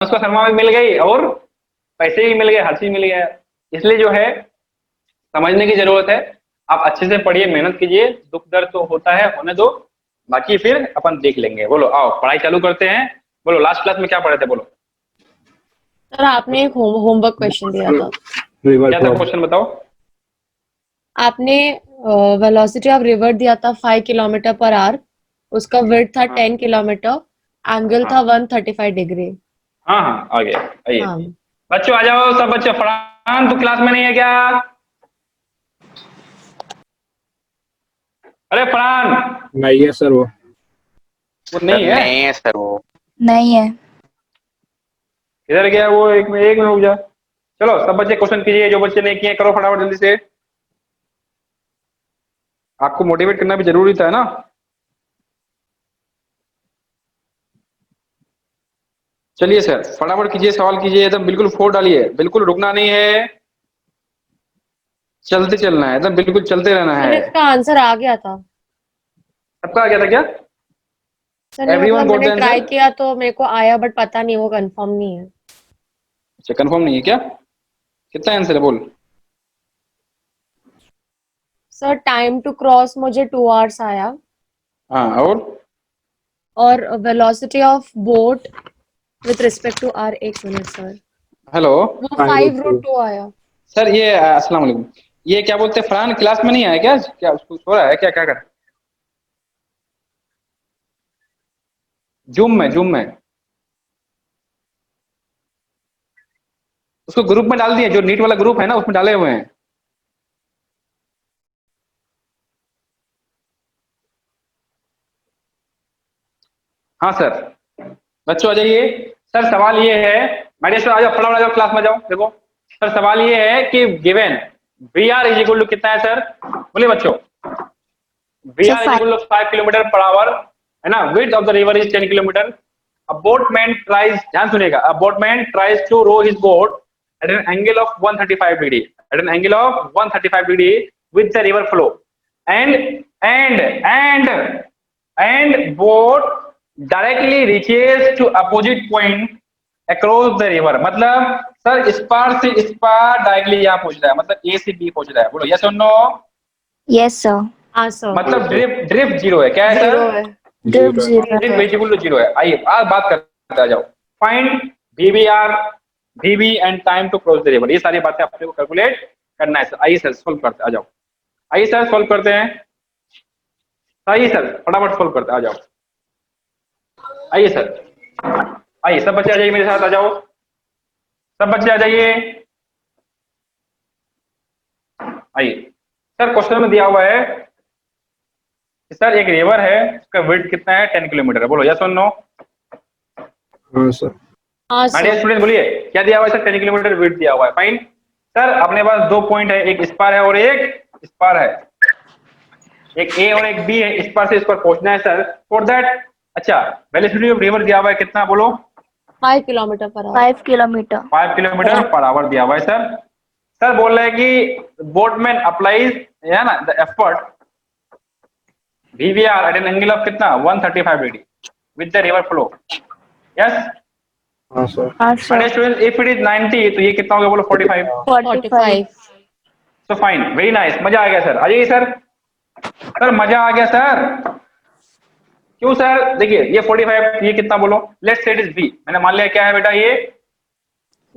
उसको शर्मा भी मिल गई और पैसे भी मिल गए, हर चीज मिल गया। इसलिए जो है समझने की जरूरत है। आप अच्छे से पढ़िए, मेहनत कीजिए, दुख दर्द तो होता है, होने दो, बाकी फिर अपन देख लेंगे। बोलो आओ पढ़ाई चालू करते हैं। बोलो लास्ट क्लास में क्या पढ़े थे, बोलो। सर आपने एक होमवर्क क्वेश्चन दिया था। क्या था क्वेश्चन, बताओ। आपने वेलोसिटी ऑफ रिवर दिया था 5 किलोमीटर पर आवर, उसका विड्थ था हाँ 10 किलोमीटर, एंगल था हाँ 135 डिग्री। हाँ हाँ, आ गया, आइए। हाँ बच्चों आ जाओ, सब बच्चे। फरहान तू क्लास में नहीं है क्या? अरे फरहान। नहीं है सर वो। वो सर नहीं है? नहीं है सर वो। नहीं है। इधर गया वो, एक में रुक जा। चलो सब बच्चे क्वेश्चन कीजिए, जो बच्चे नहीं किए करो फटाफट जल्दी से। आपको मोटिवेट करना भी जरूरी था ना। चलिए सर फटाफट कीजिए, सवाल कीजिए, एकदम बिल्कुल फोड़ डालिए, बिल्कुल रुकना नहीं है, चलते चलना है, एकदम बिल्कुल चलते रहना सर है। इसका आंसर आ गया था। सबका आ गया था क्या? सर नहीं, एवरीवन मतलब गॉट द मैंने ट्राई आंसर? किया तो मेरे को आया, बट पता नहीं, वो कंफर्म नहीं है। अच्छा कंफर्म नहीं है क्या? कितना आंसर है बोल। सर टाइम टू क्रॉस मुझे 2 आवर्स आया, हाँ और velocity of boat with respect to R, एक मिनट सर, हेलो वो 5√2 आया। सर, ये अस्सलाम वालेकुम। ये क्या बोलते हैं, फरहान क्लास में नहीं आया क्या? क्या उसको सो रहा है क्या, क्या कर रहा है? जूम में उसको ग्रुप में डाल दिए, जो नीट वाला ग्रुप है ना उसमें डाले हुए हैं। हाँ सर। बच्चों आ जाइए। सर सवाल ये है, मैडिया सर आ जाओ, फटाफट आ जाओ, क्लास में जाओ। देखो सर सवाल ये है कि given V R is equal to कितना है सर, बोलिए बच्चों। V sir R is equal to 5 kilometre per hour, है ना। Width of the river is 10 kilometre. A boatman tries, ध्यान सुनिएगा, a boatman tries to row his boat at an angle of 135 degree, at an angle of 135 degree with the river flow, and and boat directly reaches to opposite point across the river। मतलब sir इस पार से इस पार directly यहाँ पहुंच रहा है, मतलब ए से बी पहुंच रहा है। बोलो यस और नो। Yes sir. हाँ सर। मतलब ड्रिफ्ट ड्रिफ्ट जीरो है, क्या है सर? जीरो है। ड्रिफ्ट जीरो ड्रिफ्ट है। इक्वल टू जीरो है। आइए आज बात करते आ जाओ। Find VVR, VV and time to cross the river, ये सारी बातें अपने को कैलकुलेट करना है सर। आइए सर सोल्व करते आ जाओ। आइए सर सोल्व करते हैं। आइए सर फटाफट सोल्व करते आ जाओ। आइए सर, आइए सब बच्चे आ जाइए, मेरे साथ आ जाओ। सब बच्चे आ जाइए, आइए। सर क्वेश्चन में दिया हुआ है कि सर एक रिवर है, उसका विड्थ कितना है, 10 किलोमीटर है। बोलो यस और नो। हाँ सर। हाँ माय डियर सर। स्टूडेंट बोलिए क्या दिया हुआ है सर, 10 किलोमीटर विड्थ दिया हुआ है। फाइन सर, अपने पास दो पॉइंट है, एक इस पार है और एक इस पार है, एक ए और एक बी है। इस पार से इस पर पहुंचना है सर, फॉर दैट। अच्छा वेलोसिटी ऑफ रिवर दिया हुआ है कितना, बोलो। 5 kilometre per our. 5 kilometre. 5 kilometre per our दिया हुआ है सर। सर बोल रहे हैं कि बोटमैन अप्लाइज, है ना, the effort VVR at an angle of कितना, 135 degree with the river flow. Yes हाँ सर। हाँ sir. Student, if it is 90 तो ये कितना होगा, बोलो 45। 45। सो फाइन, वेरी नाइस, मजा आ गया सर। आ जाइए सर। सर मजा आ गया सर। क्यों सर? देखिए ये 45, ये कितना बोलो, let's say it is B. मैंने मान लिया क्या है बेटा, ये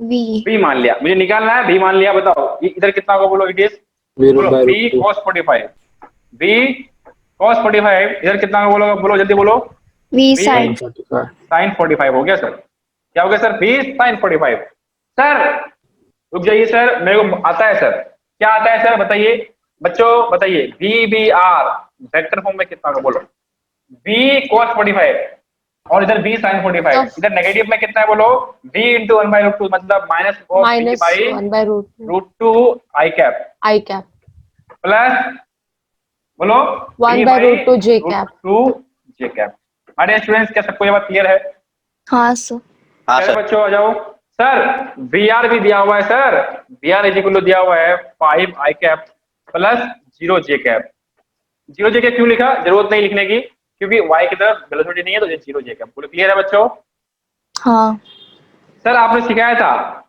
वी। बी मान लिया, मुझे निकालना है बी मान लिया। बताओ ये इधर कितना होगा, बोलो। इट इज, बोलो बी कॉस 45, बी कॉस 45 इधर कितना होगा, बोलो बोलो जल्दी बोलो। We B sign. साइन 45 हो गया सर। क्या हो गया सर? B sign 45। सर रुक जाइए सर, मेरे को आता है सर। क्या आता है सर बताइए बच्चों, बताइए। B B R vector form में कितना होगा, बोलो। बी cos 45 और इधर बी sin 45, इधर नेगेटिव में कितना है, बोलो। b इंटू 1/√2 मतलब minus of b by √2 I cap I cap plus, बोलो, b 1/√2 जे कैप। √2 J cap. हमारे स्टूडेंट्स क्या सबको ये बात क्लियर है? हाँ सर। हाँ चलो सर। बच्चों आ जाओ। सर वी आर भी दिया हुआ है sir, V R is equal to दिया हुआ है 5 I cap plus 0 J cap. 0 J cap क्यों लिखा, जरूरत नहीं लिखने की, क्योंकि y की तरफ वेलोसिटी नहीं है तो ये 0 जे कैप। बोलो क्लियर है बच्चों? हाँ सर आपने सिखाया था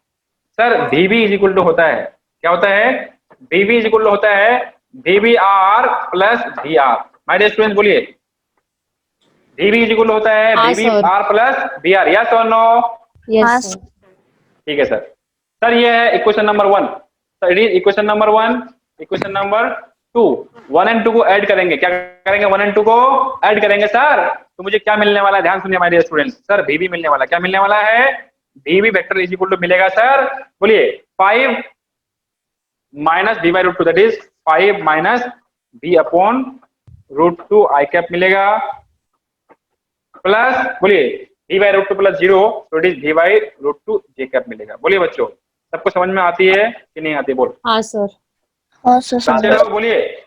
sir VB is equal to होता है, क्या होता है, VB इज इक्वल टू होता है VBR plus VR। My dear student बोलिए, VB इज इक्वल होता है हाँ, VBR प्लस VR, यस और नो? यस हाँ, सर। ठीक है सर। सर ये है equation number 1, sir it is equation number 1। Equation number 2, 1 and 2 को ऐड करेंगे, क्या करेंगे, 1 एंड 2 को ऐड करेंगे सर, तो मुझे क्या मिलने वाला है, ध्यान सुनिए my dear students, sir VB मिलने वाला है, क्या मिलने वाला है, VB vector is equal to मिलेगा सर, बोलिए 5 minus V by root 2, that is 5 minus V upon root 2 I cap मिलेगा, प्लस बोलिए V बाई रूट 2 प्लस 0, तो it is V by root 2 J cap मिलेगा। बोलिए बच्चों, सबको समझ में आती है कि नहीं आती, बोल हाँ सर। हाँ सर, बच्चे समझ। लोग बोलिए,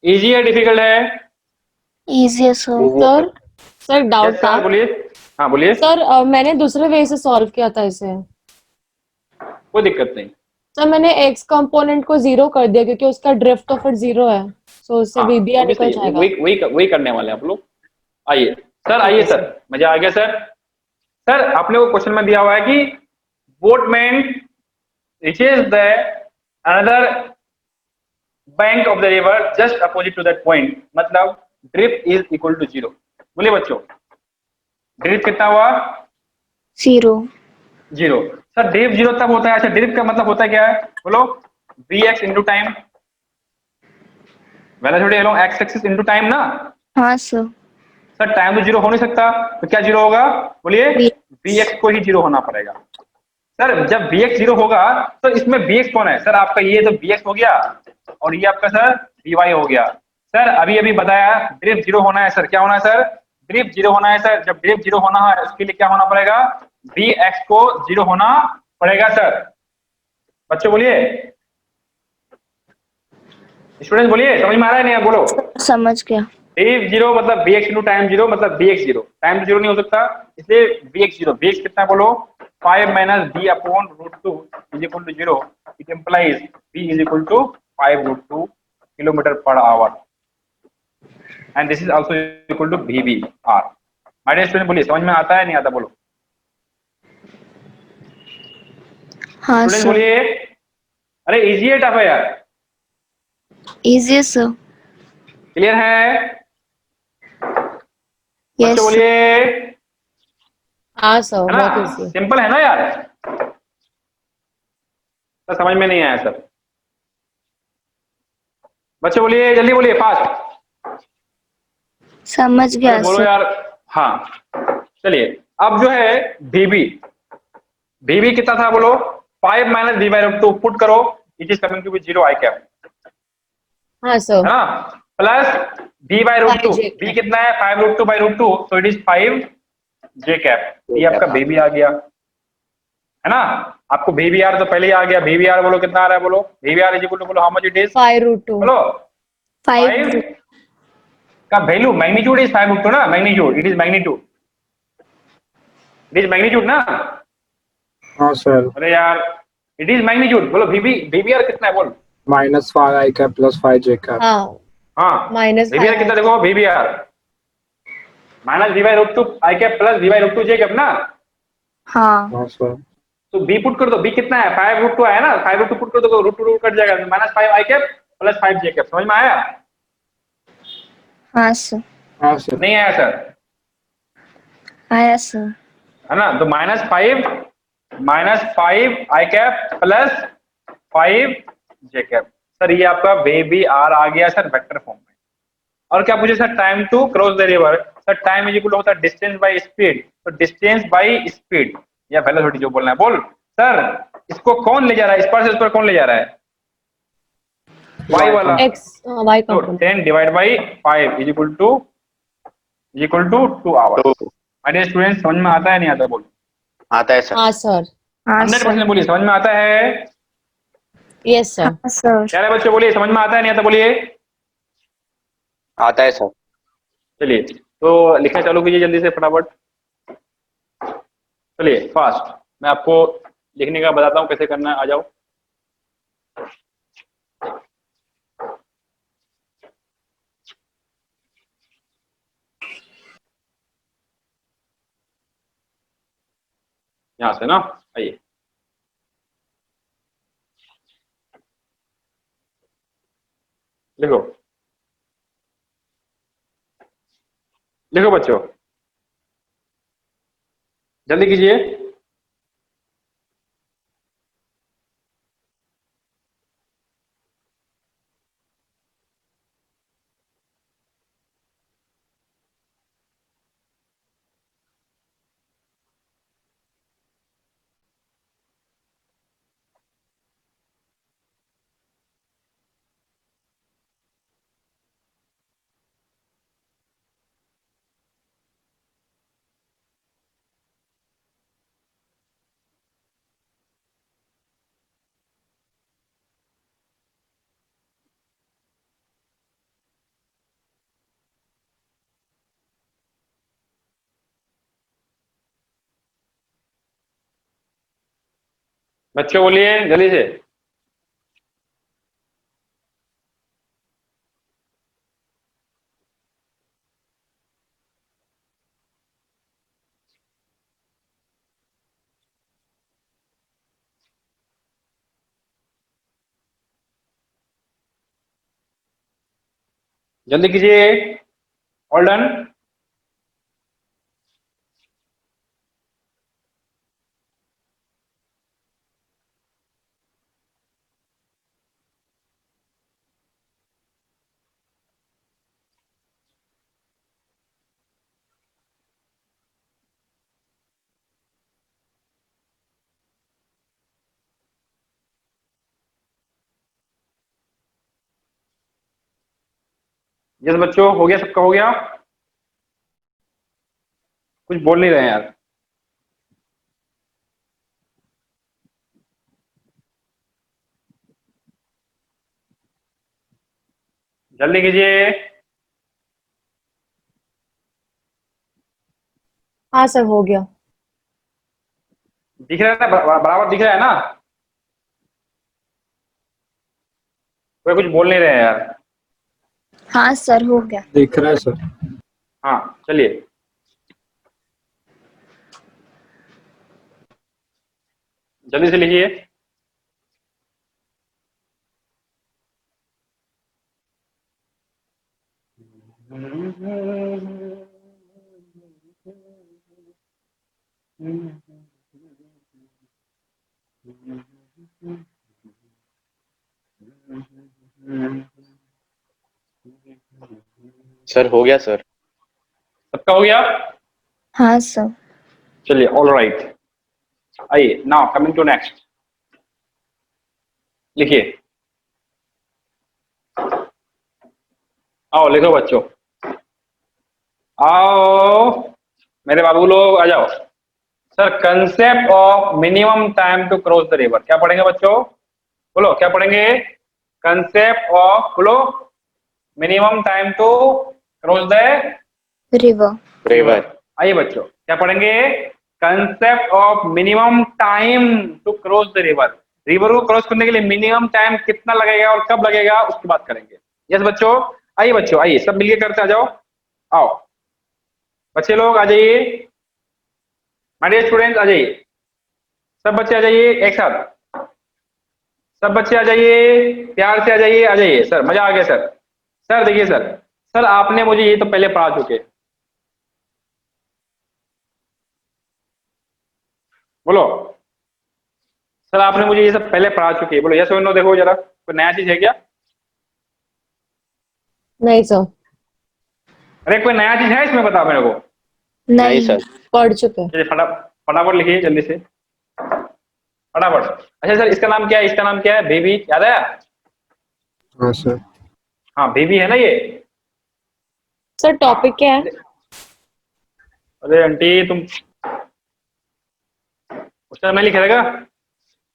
इजी है डिफिकल्ट है? इजी है sir. Sir sir doubt yes था सर बोलिए, हाँ बोलिए, सर। मैंने दूसरे वे से सॉल्व किया था इसे। कोई दिक्कत नहीं। सर मैंने एक्स कंपोनेंट को 0 कर दिया क्योंकि उसका ड्रिफ्ट तो फिर 0 है, सो उससे हाँ VBR निकल ऑब्वियसली जाएगा। वही करने वाले हैं आप लोग। आइए सर, ठीक आइए है सर, मजा आ गया सर। सर आपने वो क्वेश्चन में दिया हुआ है कि boatman reaches the another bank of the river just opposite to that point, मतलब ड्रिफ्ट इज इक्वल टू 0। बोलिए बच्चों, ड्रिफ्ट कितना हुआ, 0। 0। सर ड्रिफ्ट 0 तब होता है, अच्छा ड्रिफ्ट का मतलब होता है क्या है, बोलो, Vx into time, velocity along x axis into time ना। हाँ सर। सर टाइम तो 0 हो नहीं सकता, तो क्या 0 होगा, बोलिए V। Vx को ही 0 होना पड़ेगा। सर जब Vx 0 होगा तो इसमें Vx कौन है, सर आपका ये तो Vx हो गया, और ये आपका सर Vy हो गया। सर अभी अभी बताया ड्रिफ्ट 0 होना है सर, क्या होना है सर, ड्रिफ्ट 0 होना है सर, जब ड्रिफ्ट 0 होना है उसके लिए क्या होना पड़ेगा, Vx को 0 होना पड़ेगा सर। बच्चों बोलिए, स्टूडेंट बोलिए, समझ में आ रहा है नहीं, आप बोलो। समझ गया। ड्रिफ्ट 0 मतलब Vx इंटू टाइम 0 मतलब Vx 0, टाइम तो 0 नहीं हो सकता, इसलिए Vx 0। Vx कितना है बोलो, 5 minus V upon root 2 is equal to 0, it implies V is equal to 5 root 2 kilometre per hour, and this is also equal to VBR। My dear student बोलिए, समझ में आता है नहीं आता, बोलो हाँ स्टूडेंट सर। बोलिए, अरे इजी है टफ है यार, इजी है सर। क्लियर है? यस बच्चों सर। बोलिए, हाँ सर, है ना, बहुत इजी है। सिंपल है ना यार, तो समझ में नहीं आया सर, बच्चों बोलिए, जल्दी बोलिए, फास्ट, समझ अरे गया बोलो सर। यार। हाँ चलिए, अब जो है VB कितना था बोलो, 5 minus V by root 2 put करो, it is coming to be 0 I cap, हाँ सर। है ना, plus V by root 2, 5J V कितना है 5 रूट 2 बाई रूट 2, तो इट इज 5 J कैप, ये आपका बेबी आ गया, है ना। आपको VBR तो पहले ही आ गया, VBR बोलो कितना आ रहा है, बोलो VBR इज इक्वल टू, बोलो हाउ मच इट इज, 5√2। बोलो 5। 5 का वैल्यू, मैग्नीट्यूड इज 5 रूट 2 ना, magnitude, it is magnitude, it is magnitude ना। हाँ सर। अरे यार, इट इज मैग्नीट्यूड, बोलो VBR कितना है बोल, -5 I cap plus 5 J cap. हाँ, हाँ VBR कितना -5 देखो, VBR minus V by root 2 I cap plus V by root 2 J cap ना, हाँ। हाँ सर। तो B पुट कर दो, B कितना है 5 रूट 2 आया ना, 5 रूट 2 पुट कर दो, रूट 2 कट जाएगा, -5 I cap plus 5 J cap, समझ में आया? हाँ सर। हाँ सर। नहीं आया सर, आया सर। है ना, तो -5 I cap plus 5 J cap, sir ये आपका VBR आ गया सर वेक्टर फॉर्म में। और क्या पूछे sir, time to cross the river, sir time is equal होता है डिस्टेंस बाय स्पीड, तो डिस्टेंस बाय स्पीड या वेलोसिटी जो बोलना है बोल। सर इसको कौन ले जा रहा है, इस पर से उस पर कौन ले जा रहा है, y वाला, x y तो component. 10 divide by 5 is equal to 2 hours. My dear student समझ में आता है नहीं आता, बोल आता है सर। हाँ सर। हाँ 100% सर। बोलिए, समझ में आता है? Yes sir. हाँ सर। क्या है बच्चों, बोलिए समझ में आता है नहीं आता, बोलिए। आता है सर। चलिए तो लिखना चालू कीजिए जल्दी से फटाफट, चलिए फास्ट, मैं आपको लिखने का बताता हूँ कैसे करना है, आ जाओ। यहाँ से ना, आइए, लिखो लिखो बच्चों, जल्दी कीजिए। बच्चों बोलिए जल्दी से। जल्दी कीजिए। All done. यस बच्चों, हो गया, सबका हो गया। कुछ बोल नहीं रहे हैं यार। जल्दी कीजिए। हाँ सर, हो गया। दिख रहा है ना, बराबर दिख रहा है ना? कोई कुछ बोल नहीं रहे हैं यार। हाँ सर, हो गया। दिख रहा है सर। हाँ चलिए, जल्दी से लिखिए। सर हो गया सर। सबका हो गया? हाँ सर। चलिए, ऑल राइट। आइए, नाउ कमिंग टू नेक्स्ट। लिखिए। आओ लिखो बच्चों, आओ मेरे बाबू लोग आ जाओ। Sir, concept of minimum time to cross the river क्या पढ़ेंगे बच्चों? बोलो क्या पढ़ेंगे? कंसेप्ट ऑफ, बोलो, minimum time to cross the river. River. आइए बच्चों, क्या पढ़ेंगे? Concept of minimum time to cross the river. River को क्रॉस करने के लिए मिनिमम टाइम कितना लगेगा और कब लगेगा उसकी बात करेंगे। यस बच्चों, आइए बच्चों, आइए सब मिलके करते आ जाओ। आओ बच्चे लोग आ जाइए, माय डियर स्टूडेंट्स आ जाइए, सब बच्चे आ जाइए एक साथ। सब बच्चे आ जाइए, प्यार से आ जाइए, आ जाइए सर, मजा आ गया सर। सर देखिए सर, सर आपने मुझे ये तो पहले पढ़ा चुके, बोलो। सर आपने मुझे ये सब पहले पढ़ा चुके, बोलो यस और नो। देखो जरा, कोई नया चीज है क्या? नहीं सर, अरे कोई नया चीज है इसमें, बताओ मेरे को। नहीं नहीं। सर। पढ़ चुके। चलिए फटाफट लिखिए जल्दी से, फटाफट। अच्छा सर, इसका नाम क्या है? इसका नाम क्या है? बेबी, याद है? हाँ सर। हाँ बेबी है ना ये। सर टॉपिक क्या है? अरे आंटी तुम, उसका मैं लिख रहेगा।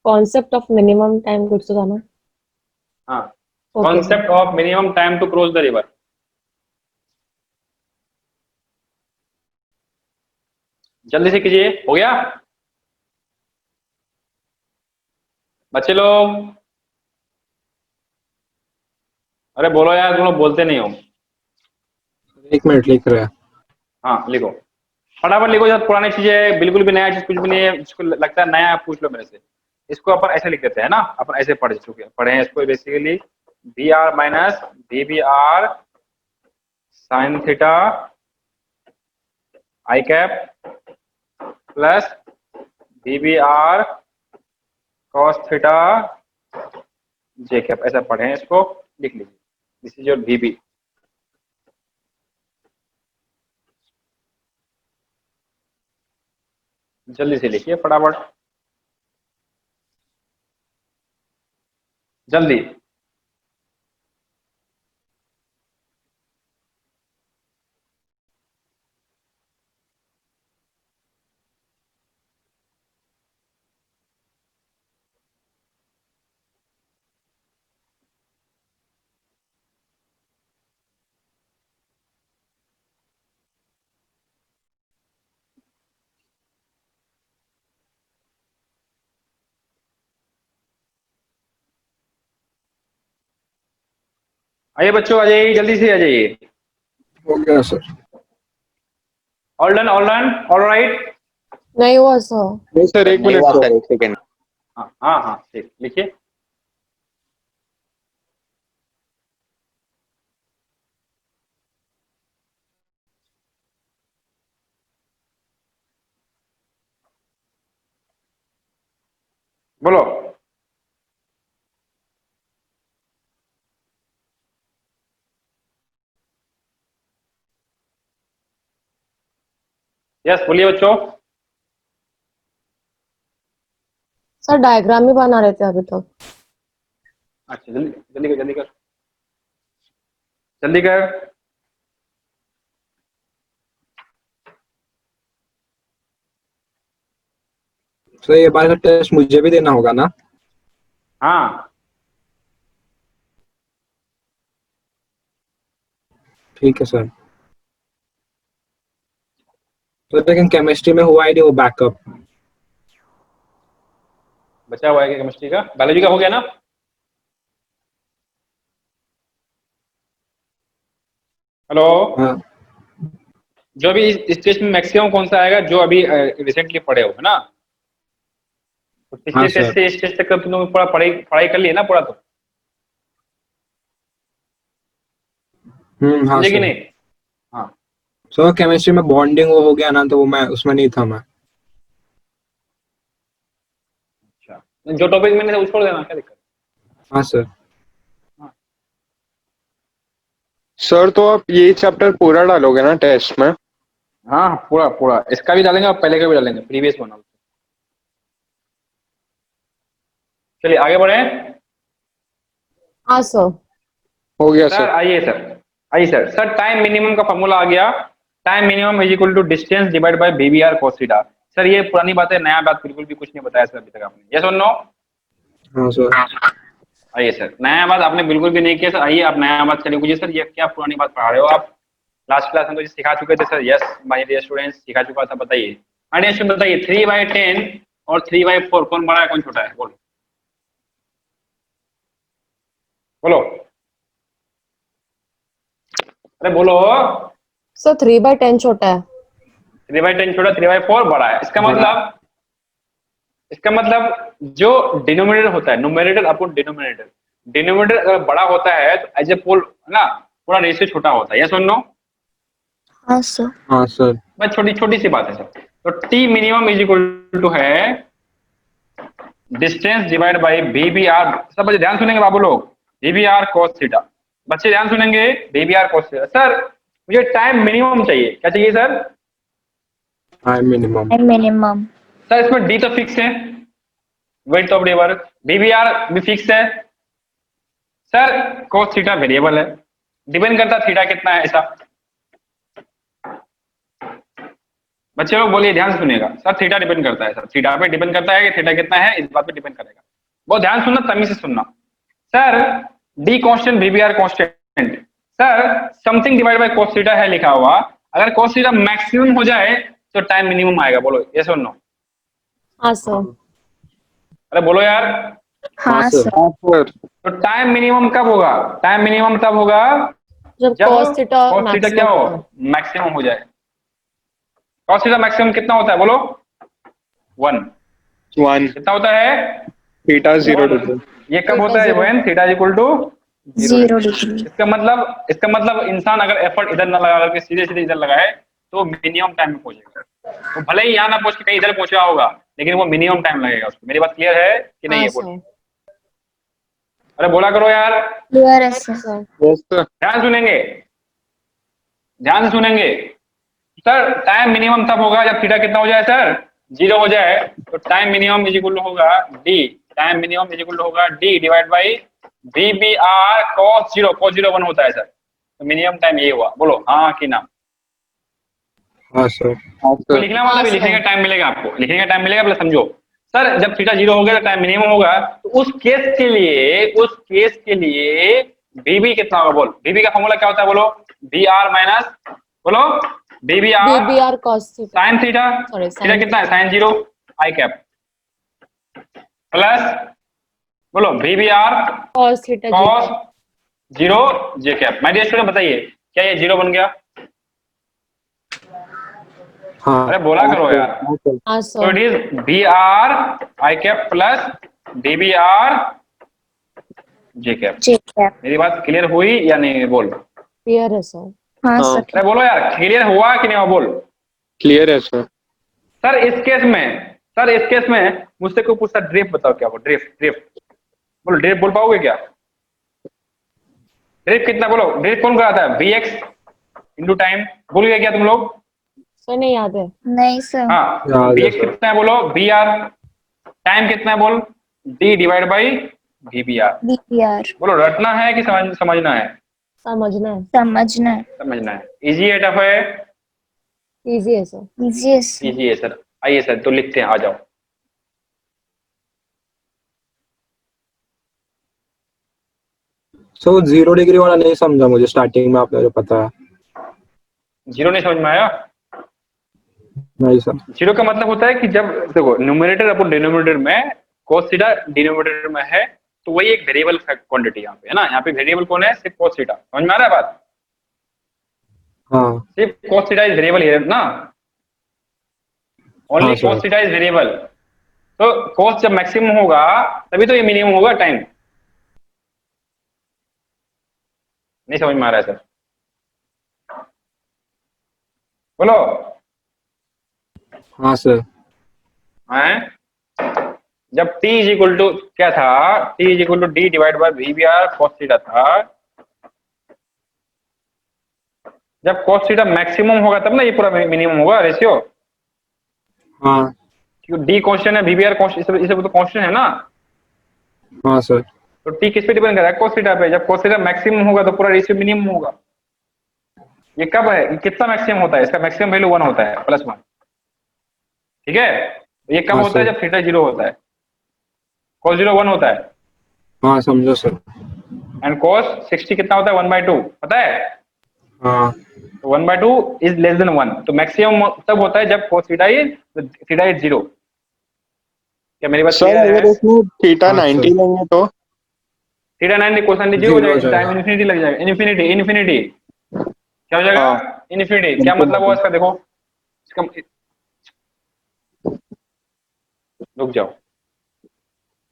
कॉन्सेप्ट ऑफ मिनिमम टाइम कुछ तो था ना? हाँ, okay sir. Concept of minimum time to cross the river. जल्दी से कीजिए, हो गया बच्चे लोग? अरे बोलो यार, तुम लोग बोलते नहीं हो। 1 मिनट लिख रहा है। हाँ लिखो। फटाफट लिखो, जब पुरानी चीजें बिल्कुल भी नया चीज कुछ भी नहीं है, जिसको लगता है नया पूछ लो मेरे से। इसको अपन ऐसे लिख देते हैं ना, अपन ऐसे पढ़ चुके हैं, पढ़े हैं इसको basically B R minus B R sine theta आई cap plus B R cos theta जे कैप, ऐसा पढ़े हैं, इसको लिख लीजिए। This is your B. जल्दी से लिखिए फटाफट, जल्दी। आइए बच्चों, आ जाइए, जल्दी से आ जाइए। हो गया sir. All done, all done, all right. नहीं हुआ सर। नहीं सर, एक नहीं मिनट हुआ सर। सर, एक सेकेंड। हाँ हाँ हाँ, ठीक, लिखिए। बोलो। यस, बोलिए बच्चों। सर डायग्राम ही बना रहे थे अभी तक। अच्छा, जल्दी जल्दी कर, जल्दी कर, जल्दी कर। सर ये बार का टेस्ट मुझे भी देना होगा ना? हाँ, ठीक है सर। तो लेकिन केमिस्ट्री में हुआ ही नहीं वो बैकअप। बचा हुआ है केमिस्ट्री का, बायोलॉजी का हो गया ना? हेलो। हाँ जो अभी इस टेस्ट में मैक्सिमम कौन सा आएगा, जो अभी रिसेंटली पढ़े हो, है ना? तो हाँ पिछले टेस्ट सर। से इस टेस्ट तक तुम लोग पूरा पढ़ाई पढ़ाई कर लिए ना पूरा, तो हाँ समझे कि सर। नहीं? हाँ, सर केमिस्ट्री में बॉन्डिंग वो हो गया ना, तो वो मैं उसमें नहीं था मैं। अच्छा, जो टॉपिक मैंने वो छोड़ देना, क्या दिक्कत? हाँ सर। सर तो आप ये चैप्टर पूरा डालोगे ना टेस्ट में? हाँ, पूरा पूरा इसका भी डालेंगे और पहले का भी डालेंगे, प्रीवियस बना। चलिए आगे बढ़े। हाँ सर। हो गया सर सर। आइए सर, आइए सर। सर टाइम मिनिमम का फॉर्मूला आ गया। Time minimum is equal to distance divide by BBR cos theta. Sir ये पुरानी बात है, नया बात बिल्कुल भी कुछ नहीं बताया सर अभी तक आपने। यस और नो? हाँ सर। आइए सर, नया बात आपने बिल्कुल भी नहीं किया सर। आइए आप नया बात चलिए, सर ये क्या पुरानी बात पढ़ा रहे हो आप? लास्ट क्लास में तो ये सिखा चुके थे sir. Yes my dear students, सिखा चुका था। बताइए माय डियर स्टूडेंट, बताइए 3/10 और 3/4 कौन बड़ा है कौन छोटा है? बोलो बोलो, अरे बोलो। सर 3/10 छोटा है। 3/10 छोटा, 3/4 बड़ा है। इसका मतलब जो डिनोमिनेटर होता है, न्यूमरेटर अपॉन डिनोमिनेटर, डिनोमिनेटर अगर बड़ा होता है तो एज ए पोल ना पूरा रेशियो छोटा होता है। यस और नो? हाँ सर। हाँ सर। बस छोटी छोटी सी बात है सर। तो T minimum is equal to है डिस्टेंस डिवाइड बाय बीबीआर। सब बच्चे ध्यान सुनेंगे बाबू लोग, बीबीआर cos थीटा। बच्चे ध्यान सुनेंगे, बीबीआर cos थीटा। सर मुझे टाइम मिनिमम चाहिए, क्या चाहिए sir? Time minimum. Minimum. Sir इसमें डी तो फिक्स है, वेट ऑफ रिवर। बीबीआर भी फिक्स है सर। cos थीटा वेरिएबल है, डिपेंड करता थीटा कितना है ऐसा। बच्चे लोग बोलिए, ध्यान से सुनिएगा। सर थीटा डिपेंड करता है, सर थीटा पे डिपेंड करता है कि थीटा कितना है, इस बात पे डिपेंड करेगा। बहुत ध्यान सुनना, तमीज से सुनना। Sir D constant BBr constant. Sir something divide by cos theta है लिखा हुआ, अगर cos थीटा मैक्सिमम हो जाए तो टाइम मिनिमम आएगा। बोलो यस और नो? हाँ सर। अरे बोलो यार। हाँ सर। हाँ सर। तो टाइम मिनिमम कब होगा? टाइम मिनिमम तब होगा जब जब cos थीटा cos थीटा क्या मैक्सिमम हो, होगा। मैक्सिमम हो जाए। cos थीटा मैक्सिमम कितना होता है बोलो? 1। 1 कितना होता है? Theta 0 degree. ये कब Theta होता है? zero. when theta equal to 0 degree. इसका मतलब इंसान अगर एफर्ट इधर ना लगा करके सीधे सीधे इधर लगाए तो मिनिमम टाइम में पहुंचेगा। वो भले ही यहाँ ना पहुंच के कहीं इधर पहुंचा होगा, लेकिन वो मिनिमम टाइम लगेगा उसको। मेरी बात क्लियर है कि नहीं हाँ है? सर। बोल, अरे बोला करो यार, क्लियर है सर। Sir yes sir. ध्यान सुनेंगे, ध्यान से सुनेंगे। सर टाइम मिनिमम तब होगा जब थीटा कितना हो जाए सर? 0 हो जाए। तो time minimum is equal to होगा D, time minimum is equal to होगा D divide by V B R cos 0। cos 0 1 होता है सर। तो मिनिमम टाइम ये हुआ। बोलो हाँ कि ना? हाँ सर। हाँ तो सर। लिखना मतलब हाँ, लिखने सर। का टाइम मिलेगा आपको, लिखने का टाइम मिलेगा। प्लस समझो सर, जब थीटा 0 हो गया तो टाइम मिनिमम होगा। तो उस केस के लिए बीबी कितना होगा? बोल, बीबी का फॉर्मूला क्या होता है? बोलो, बी आर माइनस, बोलो B B R BBR cos theta. Sine theta. Sorry, theta sin कितना है? theta. Sine 0 I cap plus, बोलो B B R Cos theta j cos cap. 0 J cap. My dear student बताइए, क्या ये 0 बन गया? हाँ अरे बोला करो यार। हाँ सर। हाँ So it sir. is BR I cap plus DBR J cap। J cap. मेरी बात क्लियर हुई या नहीं? बोल, क्लियर है सर। हाँ हाँ सर। अरे बोलो यार, क्लियर हुआ कि नहीं हुआ? बोल। क्लियर है सर। सर इस केस में मुझसे कोई पूछता ड्रिफ्ट बताओ क्या? वो ड्रिफ्ट बोलो, ड्रिफ्ट बोल पाओगे क्या? ड्रिफ्ट कितना? बोलो, ड्रिफ्ट कौन कराता है? VX into time. भूल गए क्या तुम लोग? सर नहीं याद है। नहीं सर। हाँ, याद है VX सर। कितना है? बोलो BR। टाइम कितना है? बोल D divide by VBR। BPR. बोलो, रटना है कि समझना है? समझना है। समझना है। समझना है। इजी है टफ है? इजी है सर। इजी है सर। इजी है सर। आइए सर, तो लिखते हैं, आ जाओ। सो 0 डिग्री वाला नहीं समझा मुझे स्टार्टिंग में, आपने जो पता है। 0 नहीं समझ में आया? नहीं सर। 0 का मतलब होता है कि जब देखो न्यूमरेटर अपन डिनोमिनेटर में cos थीटा डिनोमिनेटर में है, तो वही एक वेरिएबल क्वांटिटी यहाँ पे है ना। यहाँ पे वेरिएबल कौन है? सिर्फ cos थीटा। समझ में आ रहा है बात? हाँ सिर्फ cos theta is variable here ना, हाँ only sir. cos theta is variable. तो cos जब मैक्सिमम होगा तभी तो ये मिनिमम होगा टाइम। नहीं समझ में आ रहा है सर? बोलो। हाँ सर। हैं? जब t इज इक्वल टू क्या था? t is equal to D divide by V B R cos theta था। जब cos थीटा मैक्सिमम होगा तब ना ये पूरा मिनिमम होगा रेशियो। हाँ क्योंकि डी कांस्टेंट है, वीबीआर कांस्टेंट, इसे तो कांस्टेंट है ना। हाँ सर। तो टी किस पे डिपेंड कर रहा है? cos थीटा पे। जब cos थीटा मैक्सिमम होगा तो पूरा रेशियो मिनिमम होगा। ये कब है? ये कितना मैक्सिमम होता है? इसका मैक्सिमम वैल्यू 1 होता है, +1। ठीक है? तो ये कब हाँ होता है? सर। जब थीटा 0 होता है। cos 0 1 होता है। हाँ समझो सर। एंड cos 60 कितना होता है? 1/2। पता है? हाँ तो 1/2 इज लेस देन 1। तो मैक्सिमम तब होता है जब cos थीटा इज 0। क्या मेरी बात सर क्लियर है? अगर इसमें थीटा हाँ 90 सर। लेंगे तो? थीटा 90 कोसाइन 0 हो 0 हो जाएगा, टाइम जाएगा। इन्फिनिटी लग जाएगा। इन्फिनिटी क्या हो जाएगा? हाँ इन्फिनिटी। क्या बिल्कुल मतलब हुआ इसका? देखो इसका, रुक जाओ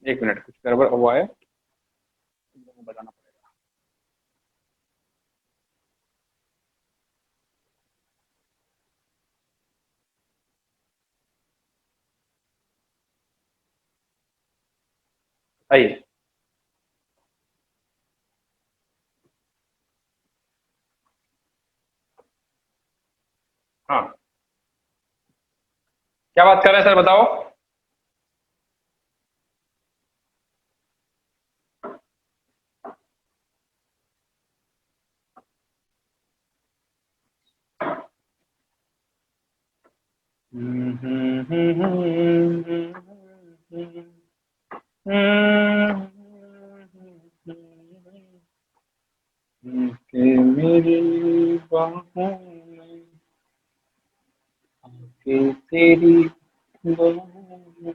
1 मिनट, कुछ गड़बड़ हुआ है, बताना पड़ेगा। आइए, हाँ क्या बात कर रहे हैं सर? बताओ। कि मेरी बाहों में आके तेरी बाहों में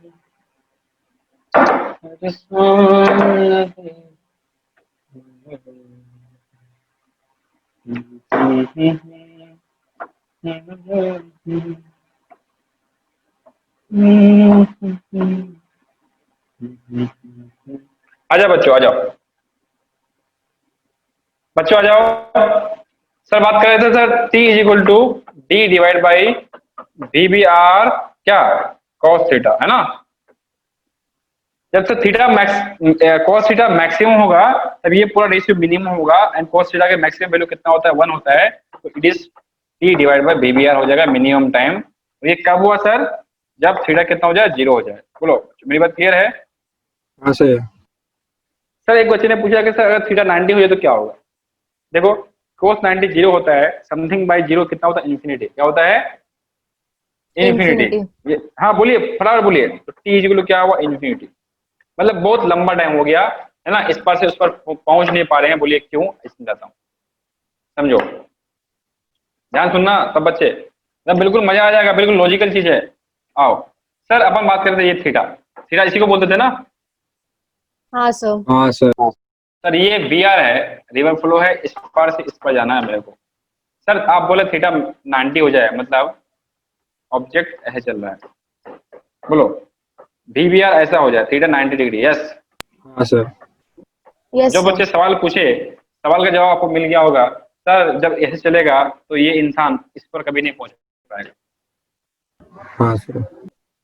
हर सांस लगे। आ जाओ बच्चों, आ जाओ बच्चों, आ जाओ। सर बात कर रहे थे sir, T is equal to D divide by V B R क्या, कॉस थीटा, है ना। जब तक theta max cos theta maximum होगा तब ये पूरा रेशियो मिनिमम होगा, एंड कॉस थीटा का मैक्सिमम वैल्यू कितना होता है, 1 होता है, तो it is T divide by V B R हो जाएगा मिनिमम टाइम। तो ये कब हुआ सर, जब थीटा कितना हो जाए, 0 हो जाए। बोलो मेरी बात क्लियर है। हाँ सर। सर एक बच्चे ने पूछा कि सर अगर थीटा 90 हो जाए तो क्या होगा। देखो कोस 90 0 होता है, समथिंग बाई 0 कितना होता है, इन्फिनिटी। क्या होता है, इन्फिनिटी। Infinity। ये हाँ बोलिए, फटाफट बोलिए। तो टी इज इक्वल टू क्या हुआ, इन्फिनिटी। मतलब बहुत लंबा टाइम हो गया है ना, इस पार से उस पर पहुंच नहीं पा रहे हैं, बोलिए क्यों, इसमें जाता हूँ, समझो, ध्यान सुनना सब बच्चे, मतलब बिल्कुल मजा आ जाएगा, बिल्कुल लॉजिकल चीज है। आओ सर अपन बात करते हैं, ये थीटा, थीटा इसी को बोलते थे ना। हाँ सर। हाँ सर। सर ये बी आर है, रिवर फ्लो है, इस पार से इस पर जाना है मेरे को। सर आप बोले थीटा 90 हो जाए, मतलब ऑब्जेक्ट ऐसे चल रहा है, बोलो वी बी आर ऐसा हो जाए, थीटा 90 डिग्री, यस। हाँ सर। यस जो बच्चे सर। सवाल पूछे, सवाल का जवाब आपको मिल गया होगा। सर जब ऐसे चलेगा तो ये इंसान इस पर कभी नहीं पहुंच पाएगा, हाँ सर।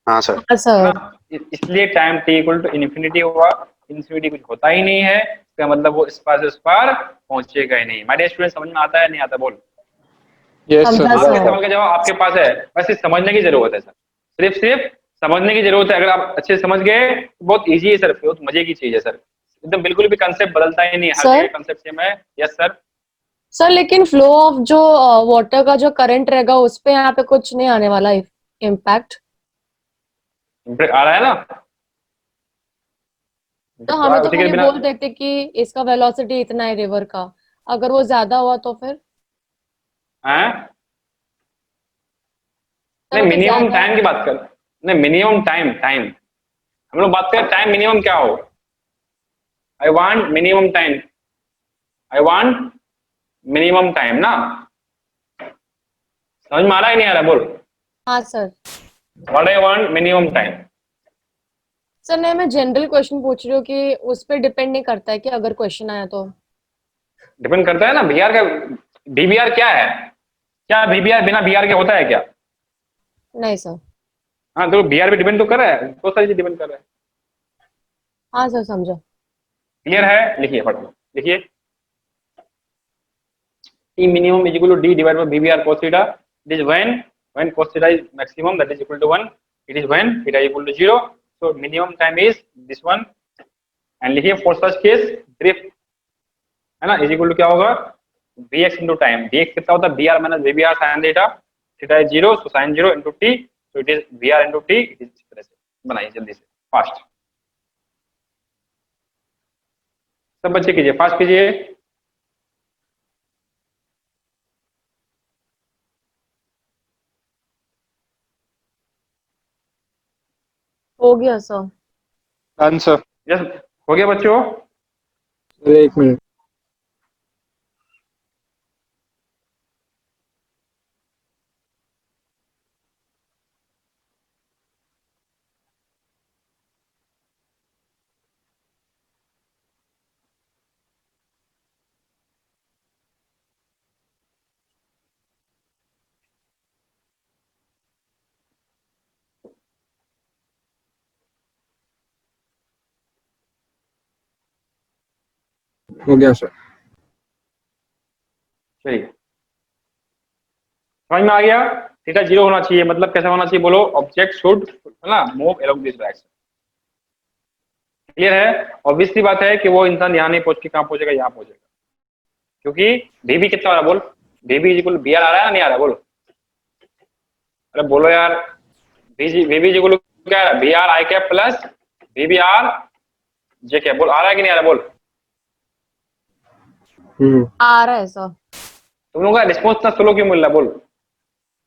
हाँ सर। हाँ है सर। ना। इसलिए time T equal to infinity हुआ, इन्फिनिटी कुछ होता ही नहीं है, इसका मतलब वो इस पार से उस पार पहुंचेगा ही नहीं। माय स्टूडेंट समझ में आता है नहीं आता, बोल। यस समझा सर। आपके सर। सवाल का जवाब आपके पास है, बस ये समझने की जरूरत है सर, सिर्फ समझने की जरूरत है। अगर आप अच्छे से समझ गए तो बहुत इजी है सर, बहुत मजे की चीज है सर, एकदम बिल्कुल भी कंसेप्ट बदलता ही नहीं, हर सर। जगह कंसेप्ट सेम है। Yes sir. सर लेकिन फ्लो ऑफ जो वाटर का जो करंट रहेगा उस पे यहाँ पे कुछ नहीं आने वाला इम्पैक्ट। आ रहा है ना, तो हमें तो उसी के खाली बिना। बोल देते कि इसका वेलोसिटी इतना है रिवर का, अगर वो ज्यादा हुआ तो फिर। हैं? सर नहीं अगर मिनिमम ज्यादा। टाइम की बात कर, नहीं मिनिमम टाइम, टाइम हम लोग बात करें, टाइम मिनिमम क्या हो, I want minimum time, I want minimum time ना, समझ में आ रहा है नहीं आ रहा, बोल। हाँ sir. What I want minimum time. Sir नहीं, मैं जनरल क्वेश्चन पूछ रही हूँ कि उस पर डिपेंड नहीं करता है कि अगर क्वेश्चन आया तो। डिपेंड करता है ना, बीआर का, बीबीआर क्या है, क्या बीबीआर बिना बीआर के होता है क्या। नहीं सर। हाँ तो बीआर पे डिपेंड तो कर रहा है, बहुत सारी चीज डिपेंड कर रहा है। हाँ सर समझा। क्लियर है, लिखिए फटाफट लिखिए, T minimum is equal to D divide by BBR cos theta. It is when cos theta is maximum that is equal to 1, it is when theta is equal to 0, so minimum time is this one. And लिखिए for such case drift, है ना, is equal to क्या होगा, bx into time, bx कितना होता है, br minus bbr sin theta, theta is 0, so sin 0 into t, so it is br into t। It is इस तरह से बनाइए जल्दी से, फास्ट सब बच्चे कीजिए, फास्ट कीजिए। हो गया सर। Done sir. यस, हो गया बच्चों। सर एक मिनट। हो गया सर। चलिए समझ में आ गया, थीटा 0 होना चाहिए, मतलब कैसा होना चाहिए, बोलो, ऑब्जेक्ट शुड, है ना, move along this direction. Clear है, ऑब्वियसली बात है कि वो इंसान यहाँ नहीं पहुंच के कहाँ पहुंचेगा, यहाँ पहुंचेगा, क्योंकि बीबी कितना आ रहा है, बोल, बीबी इज इक्वल बी आर आ रहा है नहीं आ रहा, बोल, अरे बोलो यार, बीबी इज इक्वल क्या आ रहा है, B R I cap plus BB R J cap, बोल आ रहा है कि नहीं आ रहा, बोल। आ रहा है सर। तुम लोगों का रिस्पॉन्स इतना स्लो क्यों मिल रहा है, बोल,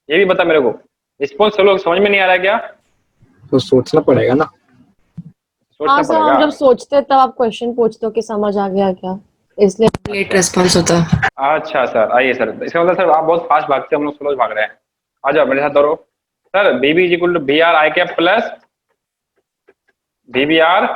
ये भी बता मेरे को, रिस्पॉन्स स्लो समझ में नहीं आ रहा है क्या, तो सोचना पड़ेगा ना। सोचना हाँ सर, पड़ेगा। हम जब सोचते हैं तब आप क्वेश्चन पूछते हो कि समझ आ गया क्या, इसलिए लेट रेस्पॉन्स होता है। अच्छा सर, आइए सर, इसका मतलब सर आप बहुत फास्ट भागते हैं, हम लोग स्लो भाग रहे हैं। आ जाओ मेरे साथ दौड़ो, sir BB is equal to B R I cap plus BB R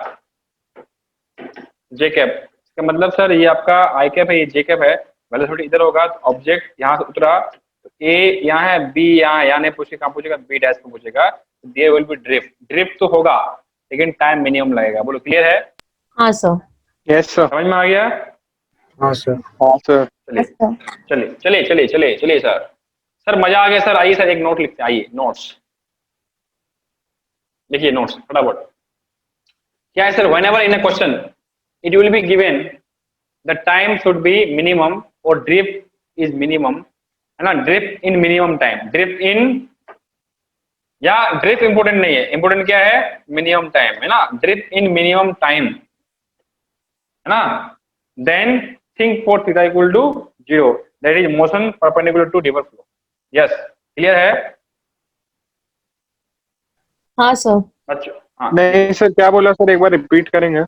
J cap. इसका मतलब सर ये आपका आई कैप है, ये जे कैप है, वेलोसिटी इधर होगा तो ऑब्जेक्ट यहाँ से उतरा तो ए यहाँ है, बी यहाँ है, यहाँ नहीं पूछे कहाँ पूछेगा, बी डैश को पूछेगा, there will be drift. Drift तो होगा लेकिन टाइम मिनिमम लगेगा। बोलो क्लियर है? हाँ सर। Yes sir. समझ में आ गया? हाँ सर। हाँ सर। चलिए yes, sir. चलिए चलिए चलिए चलिए चलिए सर। सर मजा आ गया सर। आइए सर एक नोट लिखते हैं, आइए नोट्स लिखिए, नोट्स फटाफट। क्या है sir? Whenever in a question it will be given the time should be minimum और ड्रिफ्ट इज मिनिमम, है ना? Drift in minimum time, drift इन, या ड्रिफ्ट इंपोर्टेंट नहीं है, इंपोर्टेंट क्या है? मिनिमम टाइम, है ना? ड्रिफ्ट इन मिनिमम टाइम, है ना? Then think for theta equal to 0, that is motion perpendicular to river flow. Yes, clear है हाँ सर। बच्चों? हाँ। नहीं सर, क्या बोला सर, एक बार रिपीट करेंगे?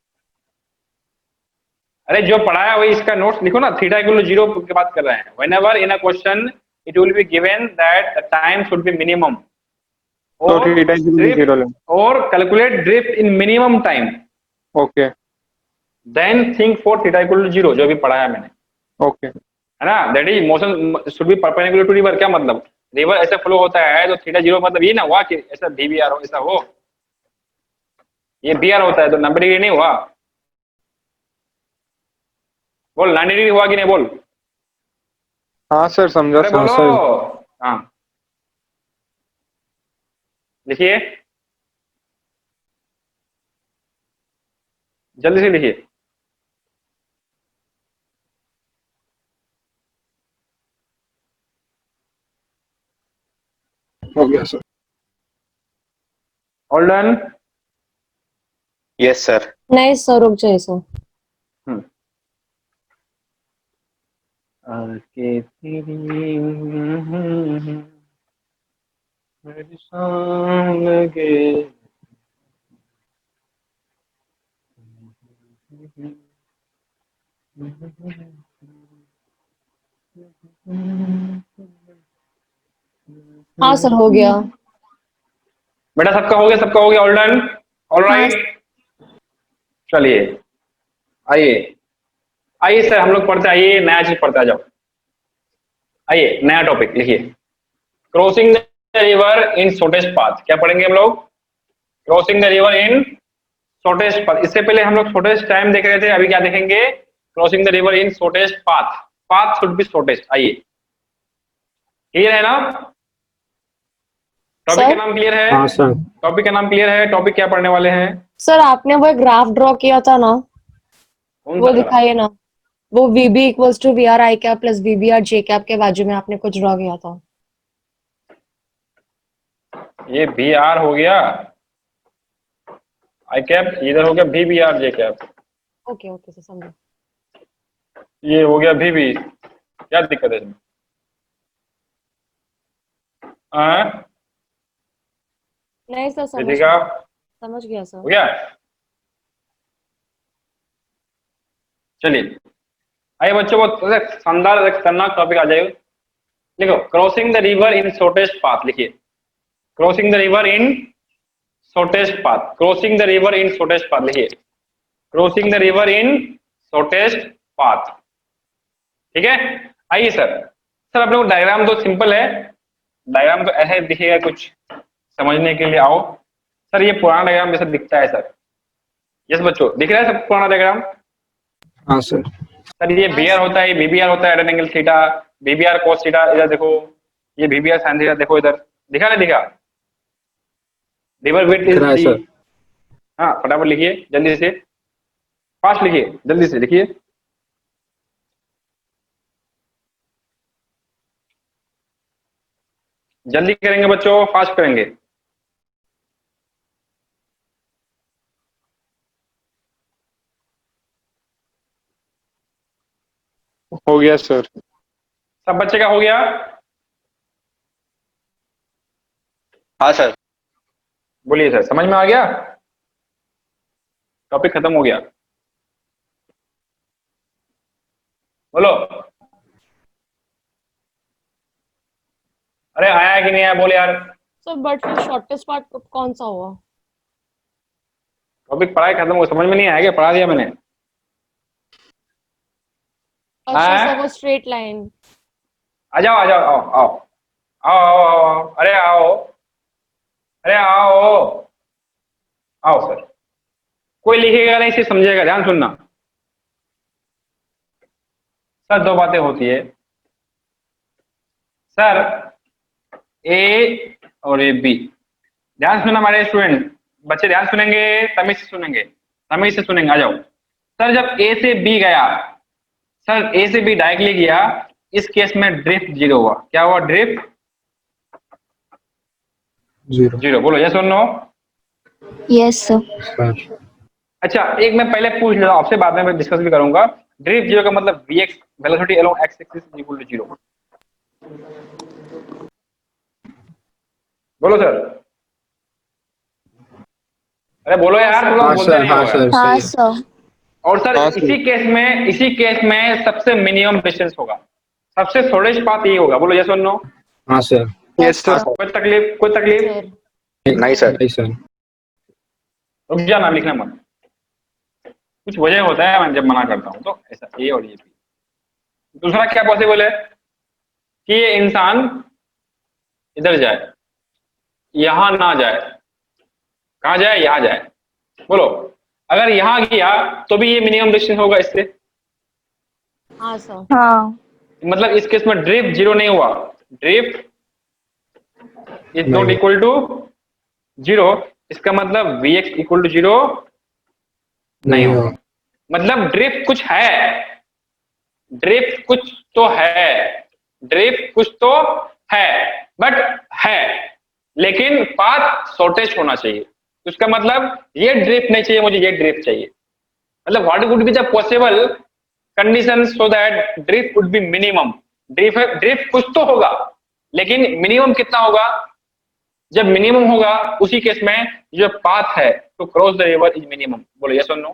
अरे जो पढ़ाया वही इसका नोट्स लिखो ना। थीटा इक्वल टू 0 की बात कर रहे हैं। Whenever in a question it will be given that the time should be minimum तो थीटा इज इक्वल टू 0 लें। और calculate drift in minimum time, okay then think for theta equal to 0, जो भी पढ़ाया मैंने, ओके। है ना? That is motion should be perpendicular to river. क्या मतलब? रिवर ऐसे फ्लो होता है तो थीटा 0 मतलब ये ना हुआ कि ऐसा भी बी आर हो, ऐसा हो, ये बी आर होता है तो 90 डिग्री नहीं हुआ। बोल 90 डिग्री हुआ कि नहीं? बोल। हाँ सर, समझा अरे सर। बोलो। हाँ लिखिए, जल्दी से लिखिए। हो गया sir. All done? Yes sir. नहीं सर, रुक जाइए सर। आके तेरी मेरी शाम लगे। हाँ सर, हो गया। बेटा सबका हो गया, सबका हो गया। All done? ऑल हाँ राइट। चलिए आइए, आइए सर हम लोग पढ़ते हैं। आइए नया चीज पढ़ते आ जाओ। आइए नया टॉपिक लिखिए, crossing the river in shortest path. क्या पढ़ेंगे हम लोग? Crossing the river in shortest path. इससे पहले हम लोग शॉर्टेस्ट टाइम देख रहे थे, अभी क्या देखेंगे? Crossing the river in shortest path. Path should be shortest. आइए, क्लियर है ना? Topic sir? का नाम क्लियर है? हाँ सर। टॉपिक का नाम क्लियर है? टॉपिक क्या पढ़ने वाले हैं? सर आपने वो ग्राफ ड्रॉ किया था ना, कौन वो सा? दिखाइए ना। वो VB equals to VR i cap plus VBR j cap के बाजू में आपने कुछ ड्रॉ किया था। ये बी आर हो गया आई कैप, इधर हो गया भी B R J cap, okay okay sir, समझो। ये हो गया भी बी। क्या दिक्कत है इसमें? हाँ? नहीं सर, समझ देखिएगा, समझ गया सर। हो गया। चलिए आइए बच्चों, बहुत शानदार एक खतरनाक टॉपिक आ जाएगा। लिखो, crossing the river in shortest path. लिखिए, crossing the river in shortest path. Crossing the river in shortest path लिखिए, crossing the river in shortest path. ठीक है? आइए सर, सर अपने को डायग्राम तो सिंपल है, डायग्राम तो ऐसे दिखेगा, कुछ समझने के लिए आओ। सर ये पुराना डायग्राम जैसा दिखता है सर। यस बच्चों, दिख रहा है सब पुराना डायग्राम? हाँ सर। सर ये बी आर होता है, ये बीबीआर होता है, at an angle theta, BBR cos theta. इधर देखो, ये बीबीआर साइन थीटा। देखो इधर, दिखा नहीं दिखा? रिवर विड्थ दिख इज रहा है डी। सर। हाँ फटाफट लिखिए, जल्दी से, फास्ट लिखिए, जल्दी से लिखिए। जल्दी करेंगे बच्चों, फास्ट करेंगे। हो गया सर। सब बच्चे का हो गया? हाँ सर। बोलिए सर, समझ में आ गया? टॉपिक खत्म हो गया? बोलो। अरे आया कि नहीं आया? बोल यार। सर बट फिर शॉर्टेस्ट पार्ट कौन सा हुआ? टॉपिक पढ़ाई खत्म हो, समझ में नहीं आया क्या? पढ़ा दिया मैंने। अच्छा हाँ? सर वो स्ट्रेट लाइन। आ जाओ, आ जाओ, आओ आओ आओ आओ आओ आओ। अरे आओ, अरे आओ आओ सर। कोई लिखेगा नहीं, सिर्फ समझेगा, ध्यान सुनना। सर दो बातें होती है सर, ए और ए बी। ध्यान सुनना हमारे स्टूडेंट, बच्चे ध्यान सुनेंगे, तमीज से सुनेंगे, तमीज से सुनेंगे। आ जाओ सर, जब ए से बी गया, सर ए से बी डायरेक्टली गया, इस केस में ड्रिफ्ट जीरो हुआ। क्या हुआ? Drift zero. जीरो। बोलो यस और नो? Yes sir. सर अच्छा, एक मैं पहले पूछ लेता हूं आपसे, बाद में मैं डिस्कस भी करूंगा। ड्रिफ्ट जीरो का मतलब vx, velocity along x axis is equal to zero. बोलो सर, अरे बोलो यार, थोड़ा हाँ बोलते सर, नहीं हाँ हो सर, यार। हाँ सही है। सर। और सर हाँ, सर। इसी केस में सबसे मिनिमम डिस्टेंस होगा, सबसे शॉर्टेस्ट पाथ ये होगा। बोलो यस और नो? हाँ सर। Yes sir. कोई तकलीफ, कोई तकलीफ? सर नहीं सर। नहीं सर। रुक जा, नाम लिखना मत, कुछ वजह होता है मैं जब मना करता हूँ तो, ऐसा ए और ये बी। दूसरा क्या पॉसिबल है कि ये इंसान इधर जाए, यहां ना जाए, कहा जाए? यहां जाए। बोलो, अगर यहां गया तो भी ये मिनिमम डिस्टेंस होगा इससे, हाँ सर। हाँ। मतलब इस केस में ड्रिफ्ट जीरो नहीं हुआ, ड्रिफ्ट इज नॉट नहीं। Equal to zero. इसका मतलब vx इक्वल टू जीरो नहीं होगा। मतलब ड्रिफ्ट कुछ है, ड्रिफ्ट कुछ तो है, ड्रिफ्ट कुछ तो है, बट है, लेकिन पाथ शॉर्टेज होना चाहिए। तो इसका मतलब ये ड्रिफ्ट नहीं चाहिए मुझे, ये ड्रिफ्ट चाहिए। मतलब what would be the possible condition so that drift would be minimum. Drift कुछ तो होगा, लेकिन मिनिमम कितना होगा? जब मिनिमम होगा उसी केस में जो पाथ है to cross the river is minimum. बोलो यस और नो?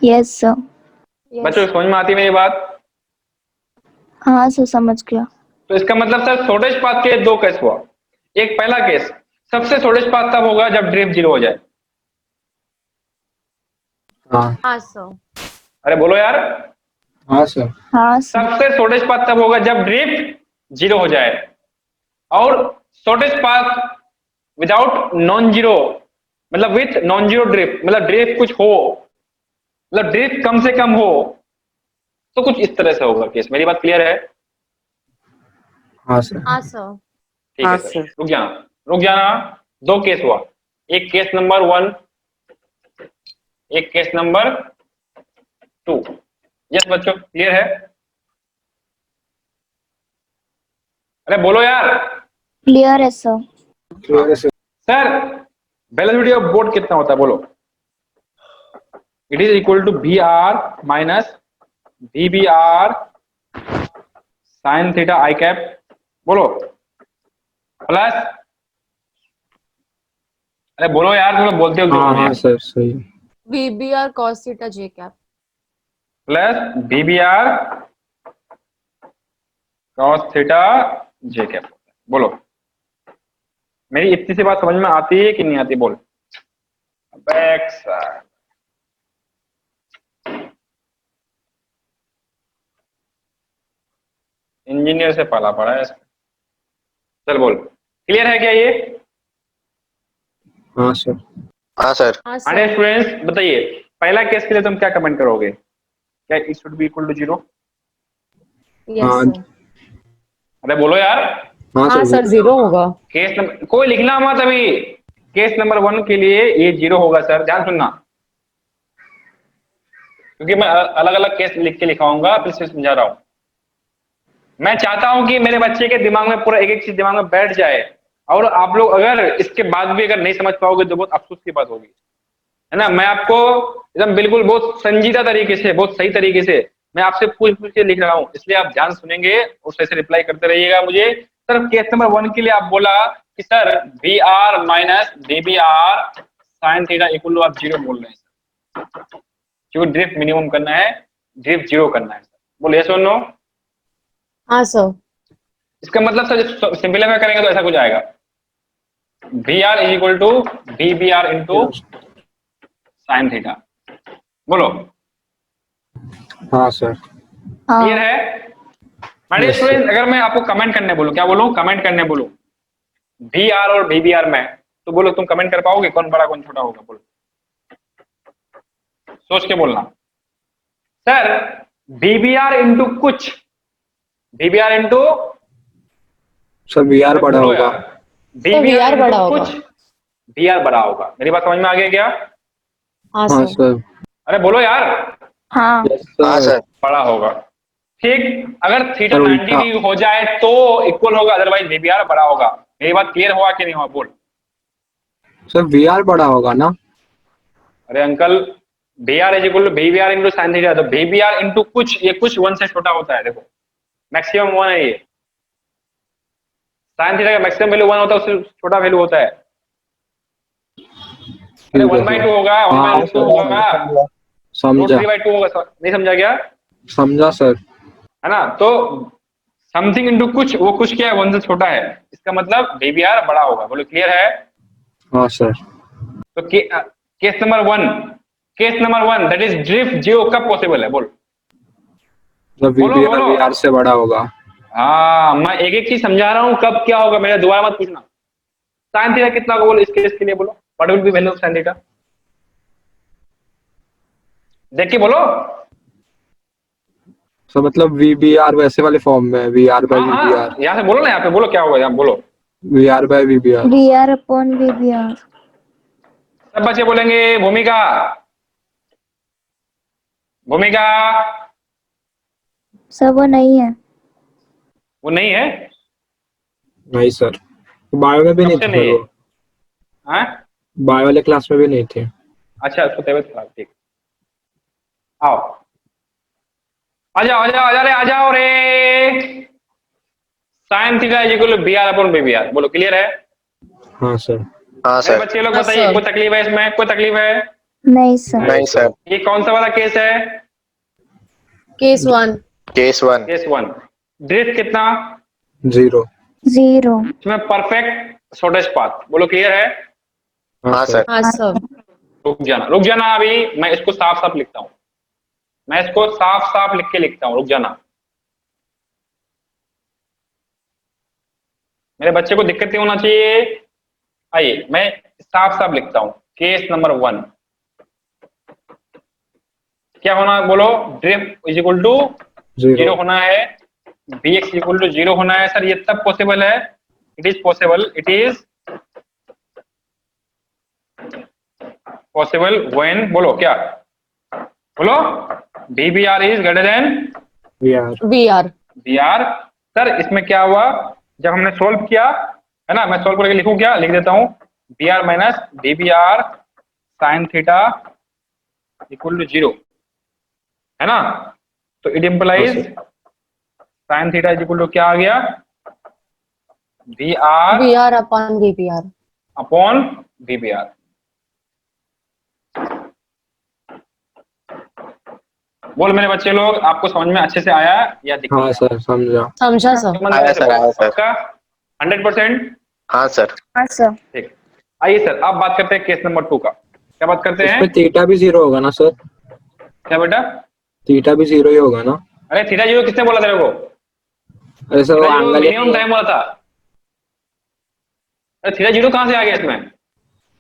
Yes sir. बच्चों समझ में आती है मेरी बात? हाँ सर, समझ गया। तो इसका मतलब सर शॉर्टेस्ट पाथ के दो केस हुआ। एक पहला केस, सबसे शॉर्टेस्ट पाथ तब होगा जब ड्रिफ्ट जीरो हो जाए। हाँ हाँ सर। अरे बोलो यार, हाँ सर। हाँ सर। सबसे शॉर्टेस्ट पाथ तब होगा जब ड्रिफ्ट जीरो हो जाए, और shortest path without non zero, मतलब विथ नॉन जीरो ड्रिफ्ट, मतलब ड्रिफ्ट कुछ हो, मतलब ड्रिफ्ट कम से कम हो, तो कुछ इस तरह से होगा केस। मेरी बात क्लियर है? हाँ सर। हाँ सर। ठीक है सर, रुक जाना, रुक जाना। दो केस हुआ, एक केस नंबर 1, एक केस नंबर 2। यस बच्चों, क्लियर है? अरे बोलो यार। क्लियर है सर। क्लियर है sir. Sir velocity of boat कितना होता है? बोलो। It is equal to V R minus V B R sine theta I cap. बोलो, प्लस, अरे बोलो यार, तुम लोग बोलते हो क्यों हाँ हाँ नहीं? सर, सही है। VBR cos theta j cap। Plus V B R cos theta जे कैप। बोलो, मेरी इतनी सी बात समझ में आती है कि नहीं आती? बोल। बैक साइड, इंजीनियर से पाला पड़ा है इसका। चल बोल, क्लियर है क्या ये? हाँ सर। हाँ सर। हाँ अरे सर। स्टूडेंट्स बताइए, पहला केस के लिए तुम क्या कमेंट करोगे? क्या it should be equal to zero? Yes हाँ। सर। अरे बोलो यार। हाँ हाँ सर। सर जीरो होगा। केस नंबर, कोई लिखना मत अभी। केस नंबर 1 के लिए ये जीरो होगा सर, ध्यान सुनना, क्योंकि मैं अलग अलग केस लिख के लिखाऊंगा, फिर से समझा रहा हूं। मैं चाहता हूं कि मेरे बच्चे के दिमाग में पूरा एक एक चीज दिमाग में बैठ जाए, और आप लोग अगर इसके बाद भी अगर नहीं समझ पाओगे तो बहुत अफसोस की बात होगी, है ना। मैं आपको एकदम बिल्कुल बहुत संजीदा तरीके से, बहुत सही तरीके से मैं आपसे पूछ पूछ के लिख रहा हूं, इसलिए आप ध्यान सुनेंगे और सही से रिप्लाई करते रहिएगा मुझे। सर केस नंबर 1 के लिए आप बोला कि sir V R minus D B R sine theta equal to, आप जीरो बोल रहे हैं सर, क्योंकि ड्रिफ्ट मिनिमम करना है, ड्रिफ्ट जीरो करना है सर। बोले यस और नो? हाँ सर। इसका मतलब सर सिंपलीफाई करेंगे तो ऐसा कुछ आएगा, V R is equal to V B R into sine theta. बोलो हाँ सर। क्लियर हाँ है? माय डियर Yes, स्टूडेंट, अगर मैं आपको कमेंट करने बोलूं, क्या बोलूं? कमेंट करने बोलूं वी आर और वी बी आर में, तो बोलो तुम कमेंट कर पाओगे कौन बड़ा कौन छोटा होगा? बोलो, सोच के बोलना। Sir V B R into कुछ, V B R into sir V R बड़ा होगा। वी तो बी VR आर बड़ा इंटू होगा। कुछ, वी आर बड़ा होगा। मेरी बात समझ में आ गई क्या? हाँ हाँ सर। सर। अरे बोलो यार, हाँ यस सर। बड़ा होगा। ठीक, अगर थीटा सर 90 उल्टा। डिग्री हो जाए तो इक्वल होगा, अदरवाइज वी बी आर बड़ा होगा। मेरी बात क्लियर हुआ कि नहीं हुआ? बोल। सर वी आर बड़ा होगा ना। अरे uncle, V R is equal to V B R into sine theta, तो वी बी आर इंटू कुछ, ये कुछ 1 से छोटा होता है। देखो मैक्सिमम 1 है ये, साइन थीटा का मैक्सिमम वैल्यू 1 होता है, उससे छोटा वैल्यू होता है। अरे ठीक है 1/2 सर। होगा, हाँ 1/2 होगा, रूट समझा 3/2 होगा। नहीं समझा क्या? समझा सर। है ना? तो समथिंग इंटू कुछ, वो कुछ क्या है? 1 से छोटा है, इसका मतलब वी बी आर बड़ा होगा। बोलो क्लियर है? हाँ सर। तो case number 1, case number 1 that is drift zero कब पॉसिबल है? बोल। सर वी बोलो बी आर बोलो। वी आर से बड़ा होगा। हाँ, मैं एक एक चीज समझा रहा हूँ, कब क्या होगा मेरा दोबारा मत पूछना। साइन थीटा कितना होगा? बोलो इस केस के लिए, बोलो what will be value of sine theta? देख के बोलो। सर मतलब वी बी आर वैसे वाले फॉर्म में, वी आर बाई हाँ वी बी आर। हाँ, यहाँ से बोलो ना, यहाँ पे बोलो क्या होगा, यहाँ बोलो। V R by V B R. V R upon V B R. सब बच्चे बोलेंगे भूमिका, भूमिका। सर वो नहीं है। वो नहीं है? नहीं सर, बायो में भी कब नहीं से थे नहीं सर है? वो। हाँ, बायो वाले क्लास में भी नहीं थे। अच्छा, उसको तबीयत खराब, ठीक। आओ, आ जाओ आ जाओ आ जाओ रे, आ जाओ रे। Sine theta is equal to B R upon B R. बोलो क्लियर है? हाँ सर। हाँ मेरे सर। बच्चे लोग हाँ बताइए, सर। कोई तकलीफ है इसमें? कोई तकलीफ है? नहीं सर। नहीं सर। ये कौन सा वाला केस है? केस 1। केस 1। केस 1। ड्रिफ्ट कितना? 0। 0। इसमें परफेक्ट शॉर्टेस्ट पाथ। बोलो क्लियर है? हाँ सर। हाँ सर। रुक जाना अभी, मैं इसको साफ साफ लिखता हूं, मैं इसको साफ साफ लिख के लिखता हूं, रुक जाना। मेरे बच्चे को दिक्कत नहीं होना चाहिए। आइए मैं साफ साफ लिखता हूं। केस नंबर 1 क्या होना? बोलो, ड्रिफ्ट इज इक्वल टू 0 होना है, बी एक्स इक्वल टू 0 होना है। सर ये तब पॉसिबल है, it is possible, it is possible when, बोलो क्या? बोलो, D B R is greater than V R. V R. B R. Sir इसमें क्या हुआ जब हमने सोल्व किया, है ना? मैं सोल्व करके लिखूं क्या? लिख देता हूं, B R minus D B R sine theta equal to 0, है ना? तो it implies sine theta is equal to क्या आ गया? V R V R upon V B R. Upon V B R. बोल मेरे बच्चे लोग, आपको समझ में अच्छे से आया या दिक्कत हाँ है? सर समझा। समझा सर। आया सर, आया सर। पक्का 100%? हाँ सर। हाँ सर। ठीक, आइए सर अब बात करते हैं केस नंबर 2 का। क्या बात करते हैं? इसमें थीटा भी 0 होगा ना सर? क्या बेटा? थीटा भी 0 ही होगा ना? अरे थीटा 0 किसने बोला तेरे को? अरे सर वो थीटा 0 एंगल ही मिनिमम टाइम बोला था। अरे थीटा 0 कहाँ से आ गया इसमें?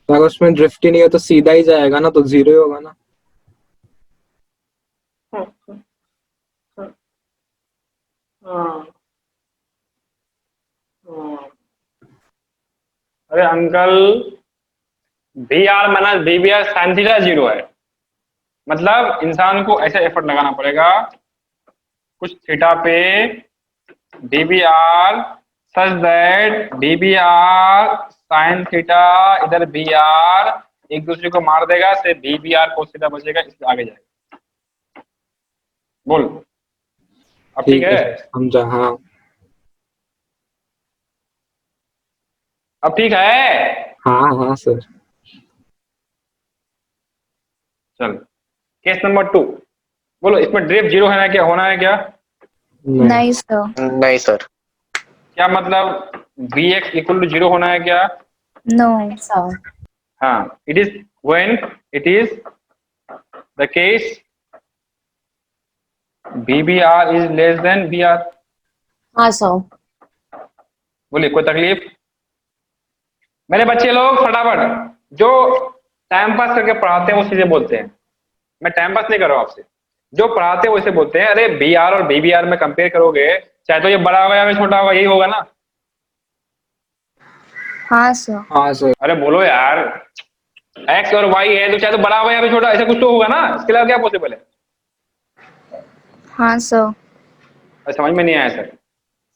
अगर उसमें ड्रिफ्ट ही नहीं है तो सीधा ही जाएगा ना, तो 0 ही होगा ना। अरे अंकल, B R minus B B R sine theta 0 है, मतलब इंसान को ऐसा एफर्ट लगाना पड़ेगा कुछ थीटा पे B B R such that B B R sine theta इधर बी आर एक दूसरे को मार देगा, से बी बी आर को सीधा बचेगा, इससे आगे जाएगा। बोल अब ठीक है? सर, समझा। हाँ अब ठीक है? हाँ हाँ सर। चल केस नंबर 2, बोलो इसमें ड्रिफ्ट 0 है ना? क्या होना है क्या? नहीं सर। नहीं सर। क्या मतलब वी एक्स इक्वल टू 0 होना है क्या? No. ऐसा हाँ, it is when it is the case BBR is less than BR। हाँ सर। बोलिए, कोई तकलीफ? मेरे बच्चे लोग फटाफट, जो टाइम पास करके पढ़ाते हैं वो चीजें बोलते हैं। मैं टाइम पास नहीं कर रहा हूं आपसे, जो पढ़ाते हैं वैसे बोलते हैं। अरे BR और BBR में कंपेयर करोगे, चाहे तो ये बड़ा होगा या छोटा होगा, यही होगा ना। हाँ सर। हाँ सर। अरे बोलो यार, X और Y है तो चाहे तो बड़ा होगा या फिर छोटा, ऐसा कुछ तो होगा ना। इसके अलावा क्या पॉसिबल है? हाँ सर। अरे समझ में नहीं आया सर।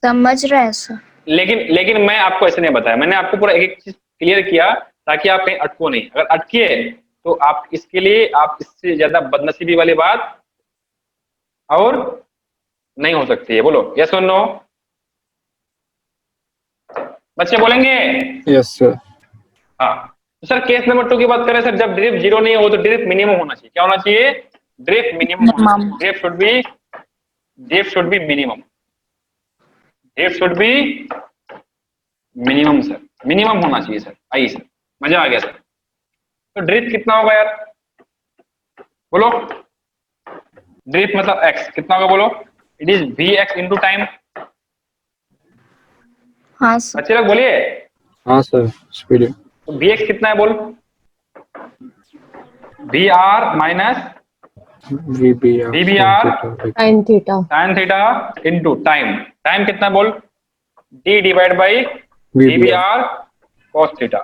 समझ रहे हैं सर। लेकिन मैं आपको ऐसे नहीं बताया, मैंने आपको पूरा एक एक चीज क्लियर किया ताकि आप कहीं अटको नहीं। अगर अटकिए तो आप इसके लिए, आप इससे ज्यादा बदनसीबी वाली बात और नहीं हो सकती है। बोलो यस और नो, बच्चे बोलेंगे? Yes sir. हाँ। तो सर केस नंबर 2 की बात करें सर, जब ड्रिफ्ट जीरो नहीं हो तो ड्रिफ्ट मिनिमम होना चाहिए। क्या होना चाहिए? ड्रिफ्ट मिनिमम होना चाहिए। Minimum. Drift should be minimum. Drift should be minimum sir, minimum होना चाहिए सर। आइए सर, मजा आ गया सर। तो ड्रिफ्ट कितना होगा यार? बोलो, ड्रिफ्ट मतलब एक्स कितना होगा? बोलो, it is Vx into time. हाँ सर। बच्चे लोग बोलिए, हाँ सर। स्पीड। तो Vx कितना है? बोल, VR minus VBR sine theta sine theta into time. Time कितना बोल? D divide by VBR cos theta.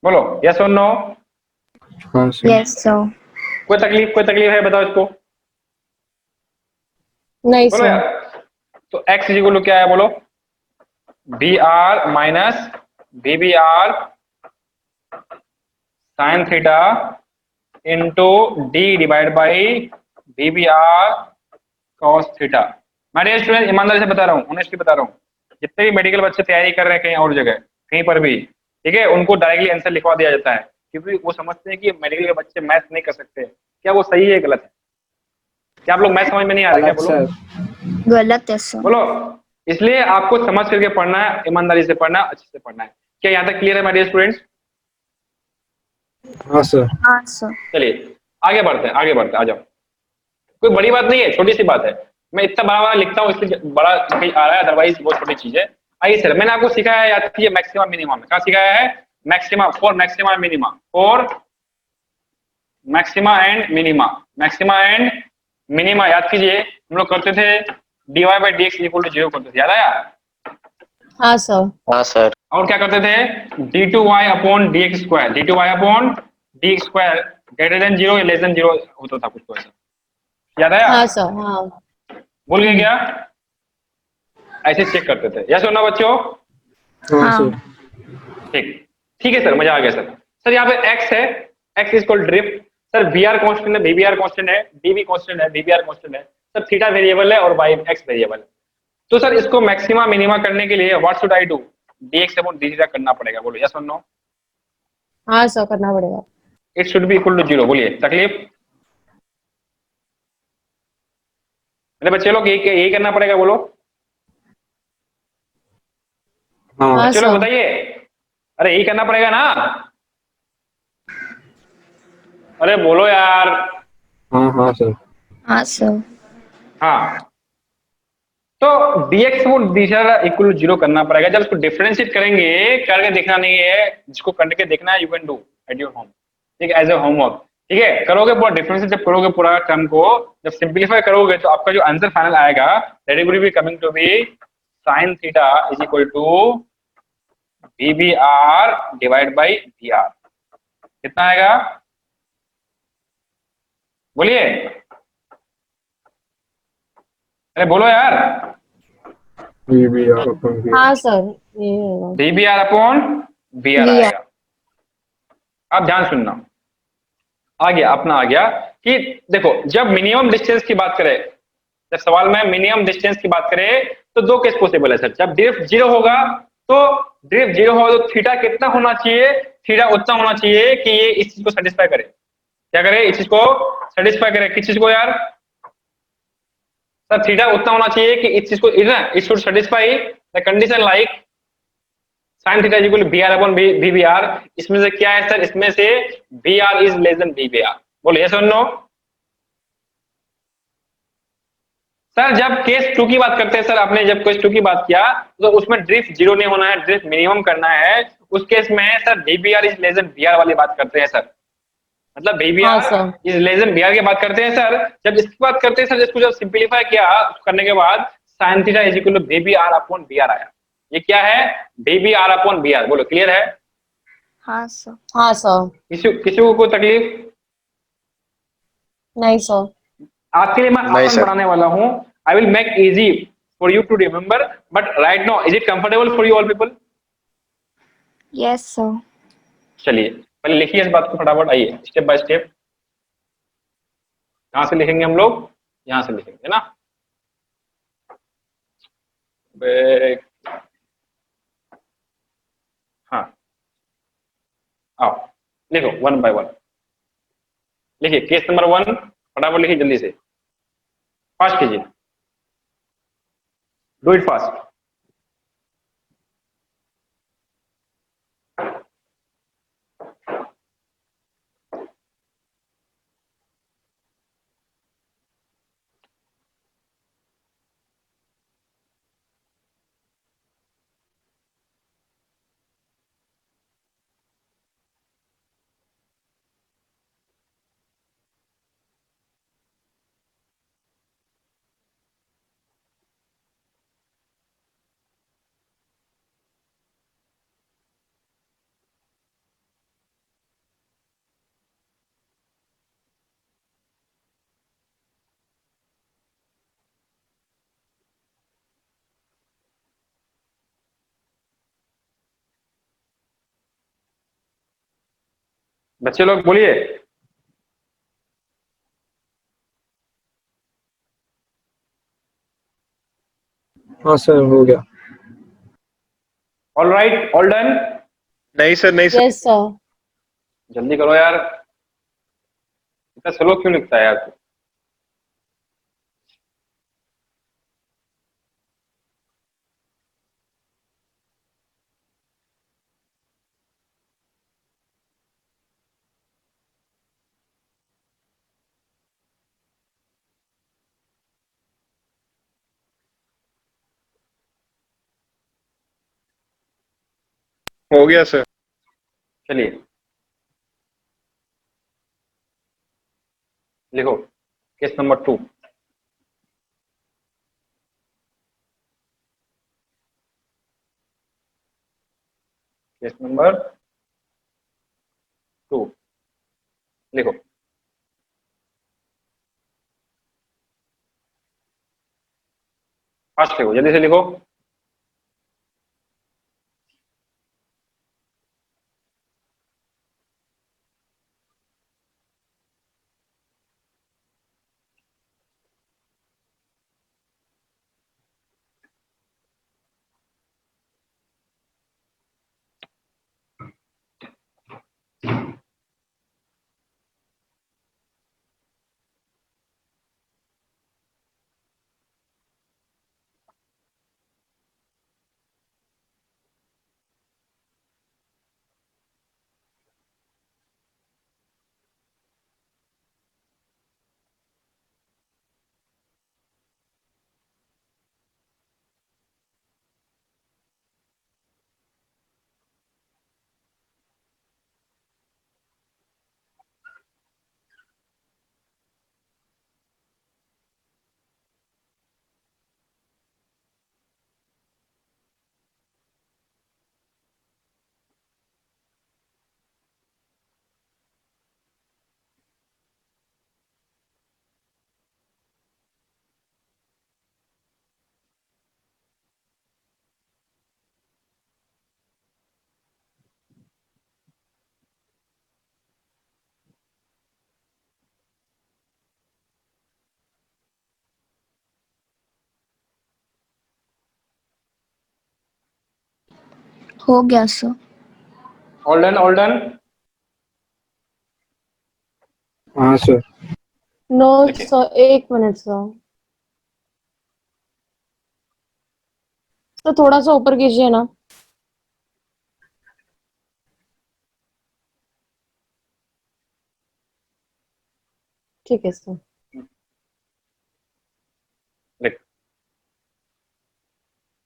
बोलो यस और नो। हाँ सर। Yes sir. कोई तकलीफ है बताओ इसको। नहीं बोलो सर। यार, तो x इक्वल टू क्या है? बोलो, BR minus VBR sine theta into D divide by VBR cos theta. मैं स्टूडेंट ईमानदारी से बता रहा हूँ, ऑनेस्टली बता रहा हूँ, जितने भी मेडिकल बच्चे तैयारी कर रहे हैं कहीं और जगह कहीं पर भी, ठीक है, उनको डायरेक्टली आंसर लिखवा दिया जाता है क्योंकि वो समझते हैं कि मेडिकल के बच्चे मैथ नहीं कर सकते। क्या वो सही है गलत है? क्या आप लोग मैथ समझ में नहीं आ रहे? क्या गलत बोलो, सर। गलत है सर। बोलो। इसलिए आपको समझ करके पढ़ना है, ईमानदारी से पढ़ना है, अच्छे से पढ़ना है। क्या यहाँ तक क्लियर है मेरे स्टूडेंट्स? हाँ सर। हाँ सर। चलिए आगे बढ़ते हैं, आ जाओ। कोई बड़ी बात नहीं है, छोटी सी बात है। मैं इतना बड़ा बड़ा लिखता हूँ इसलिए बड़ा कहीं आ रहा है, अदरवाइज बहुत छोटी चीज है। आइए सर, मैंने आपको सिखाया है, याद कीजिए, मैक्सिमा मिनिमा में क्या सिखाया है? Maxima for maxima minima, for maxima and minima. Maxima and minima याद कीजिए, हम लोग करते थे dy by D X equal to 0 करते थे, याद आया? हाँ सर। हाँ सर। और क्या करते थे? d2y upon D x square, d2y upon D x square greater than 0 या लेस देन 0 होता था कुछ तो ऐसा, याद आया? हाँ सर। हाँ भूल गए क्या? ऐसे चेक करते थे, यस और नो बच्चों? हाँ हाँ। सर। ठीक है सर, मजा आ गया सर। सर यहाँ पे x है, x is called drift. Sir VR constant है, VBR कांस्टेंट है, DV कांस्टेंट है, VBR कांस्टेंट है। सर थीटा वेरिएबल है और y x वेरिएबल है। तो सर इसको मैक्सिमा मिनिमा करने के लिए what should I do? dx upon D theta करना पड़ेगा। बोलो यस और नो। हाँ सर, करना पड़ेगा। It should be equal to 0। बोलिए, तकलीफ? मेरे बच्चे लोग यही करना पड़ेगा। बोलो हाँ हाँ बच्चे लोग सर। बताइए, अरे यही करना पड़ेगा ना? अरे बोलो यार। हाँ हाँ सर। हाँ सर। हाँ, तो dx को इक्वल टू 0 करना पड़ेगा। जब इसको डिफरेंशिएट करेंगे, करके देखना नहीं है, जिसको करके देखना है you can do at your home, ठीक है, एज ए होमवर्क। ठीक है, करोगे पूरा डिफरेंशिएट, जब करोगे पूरा टर्म को, जब सिंप्लीफाई करोगे तो आपका जो आंसर फाइनल आएगा that will be coming to be sin theta is equal to VBR divide by VR। कितना आएगा? बोलिए, अरे बोलो यार। VBR upon VR। हाँ सर, ये होगा। VBR upon VR VR। आएगा। अब ध्यान सुनना, आ गया कि देखो, जब मिनिमम डिस्टेंस की बात करें, जब सवाल में मिनिमम डिस्टेंस की बात करें तो दो केस पॉसिबल है सर। जब ड्रिफ्ट 0 होगा तो थीटा कितना होना चाहिए? थीटा उतना होना चाहिए कि ये इस चीज को सेटिस्फाई करे। क्या करे? इस चीज को सेटिस्फाई करे। किस चीज को यार? सर थीटा उतना होना चाहिए कि इस चीज को, it should satisfy the condition like sine theta is equal to B R upon V B R. इसमें से क्या है सर, इसमें से B R is less than V B R. बोलो यस और नो। सर जब केस 2 की बात करते हैं सर, आपने जब केस 2 की बात किया तो उसमें ड्रिफ्ट जीरो नहीं होना है, ड्रिफ्ट मिनिमम करना है। उस केस में sir VBR is less then VR वाली बात करते हैं सर, मतलब हाँ VBR sir. Is less then VR की बात करते हैं सर। जब इसकी बात करते हैं सर, इसको जब सिंपलीफाई किया करने के बाद sine theta is equal to VBR upon VR आया। ये क्या है, वीबीआर अपॉन वीआर। बोलो क्लियर है। हाँ सर। हाँ सर। किसी को कोई तकलीफ? नहीं सर। आपके लिए मैं नहीं आसान सर। बनाने वाला हूं। I will make easy for you to remember, but right now is it comfortable for you all people? Yes sir. चलिए पहले लिखिए इस बात को फटाफट, आइए स्टेप बाय स्टेप। कहां से लिखेंगे हम लोग, यहां से लिखेंगे ना। हाँ आओ लिखो वन बाय वन। लिखिए केस नंबर 1 फटाफट लिखिए जल्दी से, फास्ट कीजिए, डू इट फास्ट। बच्चे लोग बोलिए। हाँ सर हो गया। All right, all done. नहीं सर, नहीं सर। Yes sir. जल्दी करो यार, इतना स्लो क्यों लिखता है यार तू? हो गया सर। चलिए लिखो केस नंबर 2। केस नंबर 2 लिखो। फास्ट लिखो, जल्दी से लिखो। हो गया sir. All done, all done. हाँ सर। नो देखिए सर, एक मिनट सर। तो थोड़ा सा ऊपर कीजिए ना। ठीक है सर। लिख।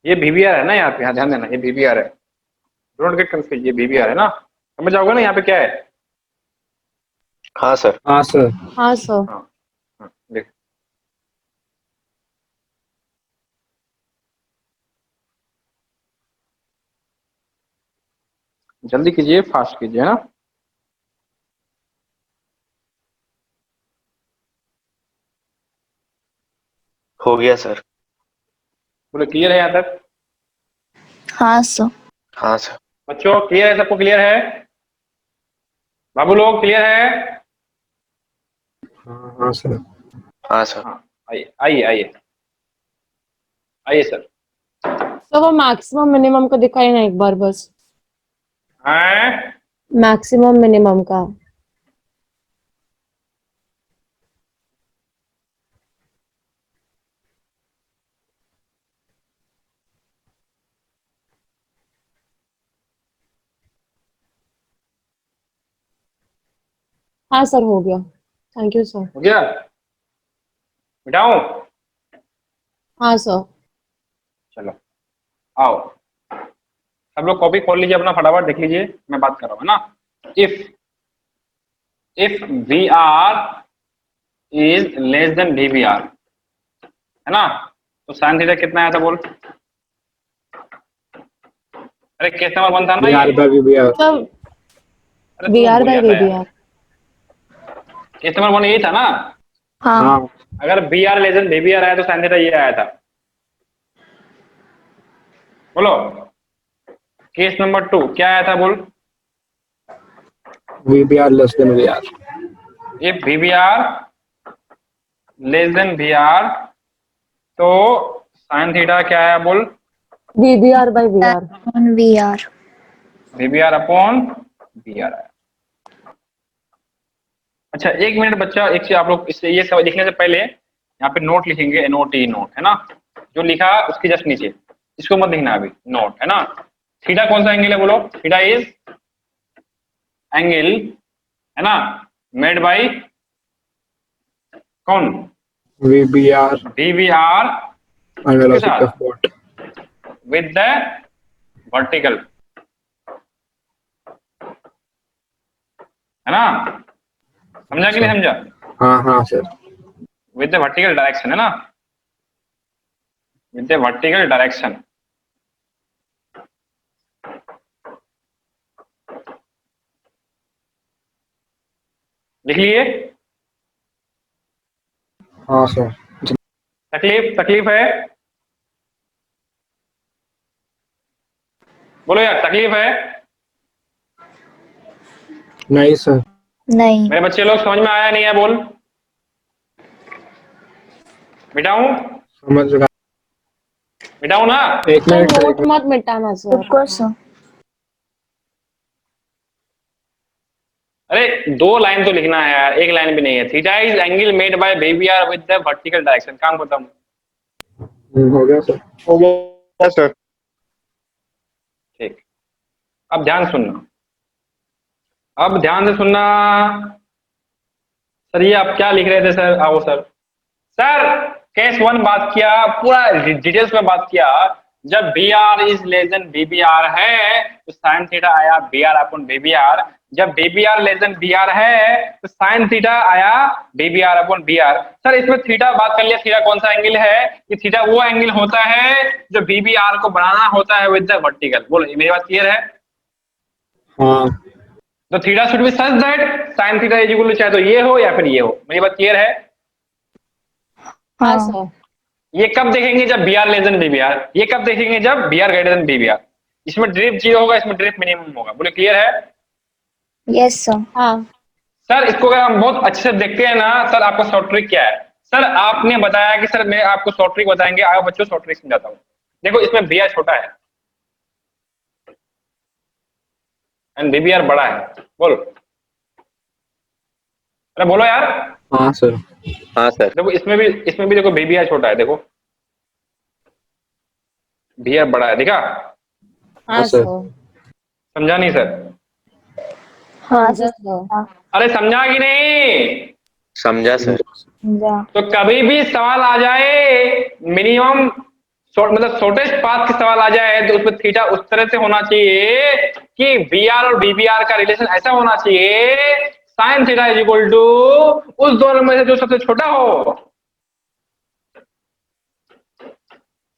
ये VBR है ना, यहाँ पे, यहाँ ध्यान देना, ये VBR है, डोंट गेट कंफ्यूज, ये VBR है ना, समझ जाओगे ना यहाँ पे क्या है। हाँ सर। हाँ सर। हाँ सर। हाँ हाँ, लिख। जल्दी कीजिए, फास्ट कीजिए ना। हो गया सर। बोले क्लियर है यहाँ तक? हाँ सर। हाँ सर। बच्चों क्लियर है, सबको क्लियर है? बाबू लोग क्लियर है? हाँ हाँ सर। हाँ सर। हाँ, आइए आइए आइए आइए सर। सर वो मैक्सिमम मिनिमम का दिखाई ना एक बार बस, हैं? मैक्सिमम मिनिमम का। हाँ सर हो गया, थैंक यू सर। हो गया? मिटाऊं? हाँ सर। चलो आओ, सब लोग कॉपी खोल लीजिए अपना, फटाफट देख लीजिए, मैं बात कर रहा हूँ ना। If VR is less then VBR, है ना, तो साइन थीटा कितना आया था बोल? अरे केस नंबर 1 था ना BR ये? Bye VBR। सर अरे तुम BR भूल बाय जाता है यार। VBR। केस नंबर 1 यही था ना? हाँ। हाँ अगर BR लेस देन VBR आया तो साइन थीटा ये आया था। बोलो केस नंबर 2 क्या आया था बोल? VBR less than VR। If VBR less than VR, तो साइन थीटा क्या आया बोल? VBR by VR। VR। VBR upon VR आया। अच्छा एक मिनट बच्चा, एक चीज आप लोग इससे ये सब लिखने से पहले यहाँ पे नोट लिखेंगे, NOT नोट, है ना, जो लिखा उसके जस्ट नीचे, इसको मत लिखना अभी, नोट, है ना। थीटा कौन सा एंगल है बोलो? थीटा इज एंगल, है ना, मेड बाय कौन? VBR VBR and किसके velocity साथ? of what? With the vertical, है ना, समझा कि नहीं समझा? हाँ हाँ sir. With the vertical direction, है ना, विद द वर्टिकल डायरेक्शन। लिख लिए? हाँ सर। तकलीफ है? बोलो यार, तकलीफ है? नहीं सर। नहीं। मेरे बच्चे लोग समझ में आया नहीं है बोल? मिटाऊं? समझ रहा। मिटाऊं ना? एक सर मिनट सर, एक नोट मिनट। मत मिटाना सर। रुको सर। अरे 2 लाइन तो लिखना है यार, एक लाइन भी नहीं है। Theta is angle made by VBR with the vertical direction, काम खत्म। हो गया सर। हो गया सर। ठीक, अब ध्यान सुनना, अब ध्यान से सुनना। सर ये आप क्या लिख रहे थे सर? आओ सर। सर केस 1 बात किया, पूरा डिटेल्स में बात किया। जब BR is less then VBR है तो साइन थीटा आया BR अपॉन VBR। जब VBR लेस देन BR है तो साइन थीटा आया VBR अपॉन BR। सर इसमें थीटा बात कर लिया, थीटा कौन सा एंगल है? कि थीटा वो एंगल होता है जो VBR को बनाना होता है विद द वर्टिकल। बोलो मेरी बात क्लियर है? हाँ तो theta should be such that sine theta is equal to चाहे तो ये हो या फिर ये हो। मेरी बात क्लियर है? हाँ हाँ। सर। ये कब देखेंगे? जब BR लेस देन VBR। ये कब देखेंगे? जब BR ग्रेटर देन VBR। इसमें ड्रिफ्ट 0 होगा, इसमें ड्रिफ्ट मिनिमम होगा। बोले क्लियर है? Yes sir. हाँ सर इसको अगर हम बहुत अच्छे से देखते हैं ना, सर आपको शॉर्ट ट्रिक क्या है? सर आपने बताया कि सर मैं आपको शॉर्ट ट्रिक बताएंगे, आओ बच्चों शॉर्ट ट्रिक समझाता हूँ। देखो इसमें BR छोटा है एंड VBR बड़ा है। बोलो, अरे बोलो यार। हाँ सर। हाँ सर। देखो इसमें भी देखो VBR छोटा है, देखो BR बड़ा है, देखा? हाँ सर। सर। समझा नहीं सर? हाँ समझा सर। सर। अरे समझा कि नहीं? समझा सर। जा तो कभी भी सवाल आ जाए मिनिमम मतलब शॉर्टेस्ट पाथ की सवाल आ जाए तो उसमें थीटा उस तरह से होना चाहिए कि वी आर और बीबीआर का रिलेशन ऐसा होना चाहिए sine theta is equal to उस दोनों में से जो सबसे छोटा हो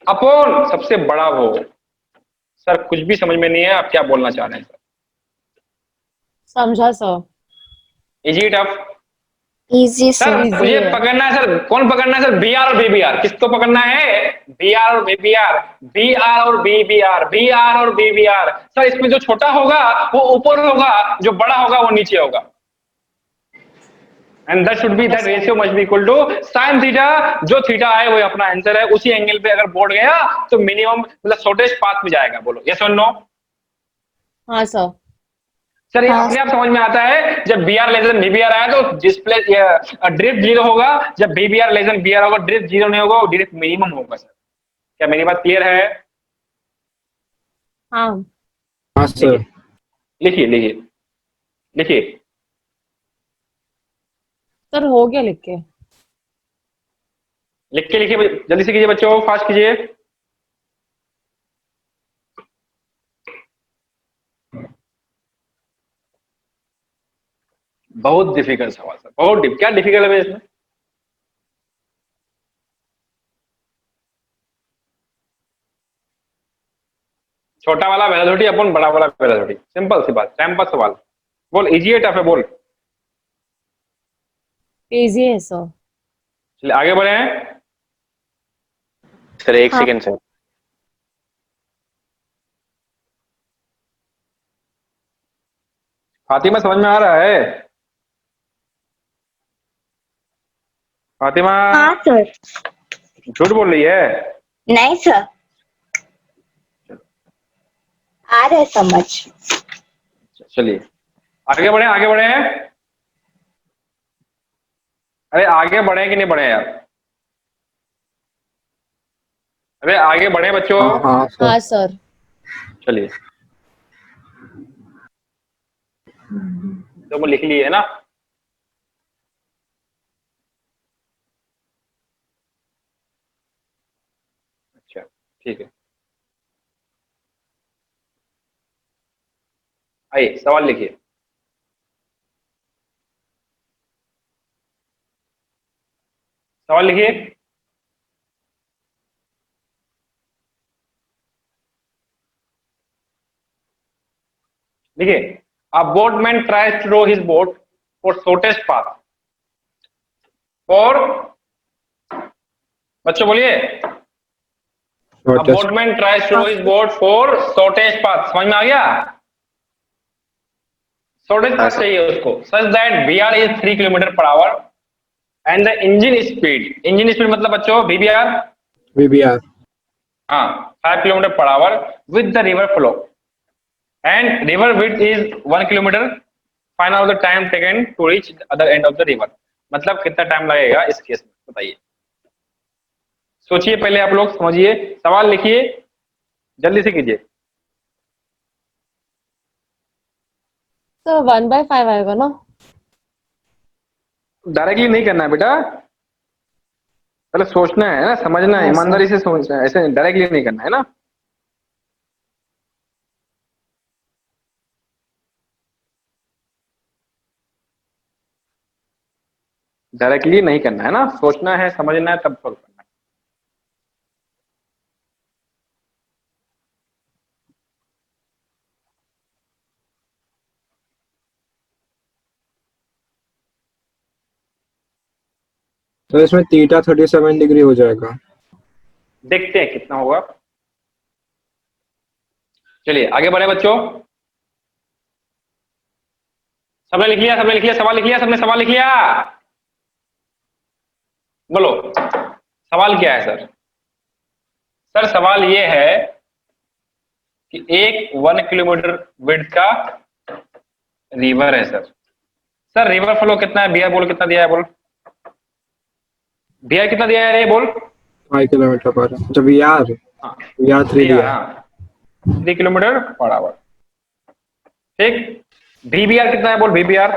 अपॉन सबसे बड़ा हो। सर कुछ भी समझ में नहीं है, आप क्या बोलना चाह रहे हैं सर? समझा sir. Is it tough? Easy sir sir. easy मुझे है। पकड़ना है सर, कौन पकड़ना है सर? बी आर और बीबीआर, किसको पकड़ना है? बी आर और बीबीआर, बी आर और बीबीआर, बी आर और बीबीआर। सर इसमें जो छोटा होगा वो ऊपर होगा, जो बड़ा होगा वो नीचे होगा। And that should be that ratio must be equal to sine theta. जो थीटा है वो अपना आंसर है, उसी एंगल पे अगर बोर्ड गया तो मिनिमम मतलब शॉर्टेस्ट पाथ में जाएगा। बोलो यस और नो? हाँ सर। सर ये हाँ। अपने आप समझ में आता है, जब B R less than BBR आया तो डिस्प्ले ड्रिफ्ट जीरो होगा, जब बीबीआर लेस देन बीआर होगा ड्रिफ्ट जीरो नहीं होगा, ड्रिफ्ट मिनिमम होगा। सर क्या मेरी बात क्लियर है? हाँ हाँ सर। लिखिए लिखिए लिखिए। सर हो गया लिख के। लिख के लिखिए, जल्दी से कीजिए बच्चों, फास्ट कीजिए। बहुत डिफिकल्ट सवाल सर, बहुत क्या डिफिकल्ट है इसमें? छोटा वाला वेलोसिटी अपन बड़ा वाला वेलोसिटी, सिंपल सी बात, टाइम पास सवाल। बोल इजी है टफ है? बोल। इजी है सर। चलिए आगे बढ़े हैं। सर एक हाँ। Second sir. फातिमा समझ में आ रहा है? फातिमा हाँ सर। झूठ बोल रही है? नहीं सर, आ रहा है समझ। चलिए आगे बढ़े, आगे बढ़े हैं। अरे आगे बढ़े कि नहीं बढ़े यार? अरे आगे बढ़े बच्चों। हाँ हाँ सर। हाँ सर। चलिए तो वो लिख लिए है ना? अच्छा ठीक है, आइए सवाल लिखिए। सवाल लिखिए। देखिए, a boatman tries to row his boat for shortest path for, बच्चों बोलिए। a Shortest. boatman tries to row his boat for shortest path, समझ में आ गया? shortest हाँ path सर। चाहिए उसको, such that VR is 3 kilometre per our and the engine speed मतलब बच्चों VBR, VBR. हाँ 5 kilometre per hour with the river flow and river width is 1 kilometre, find out the time taken to reach the other end of the river. मतलब कितना time लगेगा इस case में, बताइए। सोचिए पहले आप लोग, समझिए, सवाल लिखिए, जल्दी से कीजिए। सर 1/5 आएगा ना? डायरेक्टली नहीं करना है बेटा, पहले सोचना है ना, समझना है, हाँ, ईमानदारी से सोचना है, ऐसे डायरेक्टली नहीं करना है ना। डायरेक्टली नहीं करना है ना, सोचना है, समझना है, तब सॉल्व करना है। तो इसमें थीटा 37 डिग्री हो जाएगा। देखते हैं कितना होगा। चलिए आगे बढ़े बच्चों। सबने लिख लिया? सबने लिख लिया? सवाल लिख लिया? सबने सवाल लिख लिया? बोलो सवाल क्या है सर? सर सवाल ये है कि एक 1 किलोमीटर विड्थ का रिवर है सर। सर रिवर फ्लो कितना है? बियर बोल कितना दिया है? बोल बियर कितना दिया है रे? बोल। 5 किलोमीटर पर। अच्छा VR। हाँ VR 3 दिया है। हाँ 3 किलोमीटर पर आवर। ठीक, VBR कितना है? बोल VBR।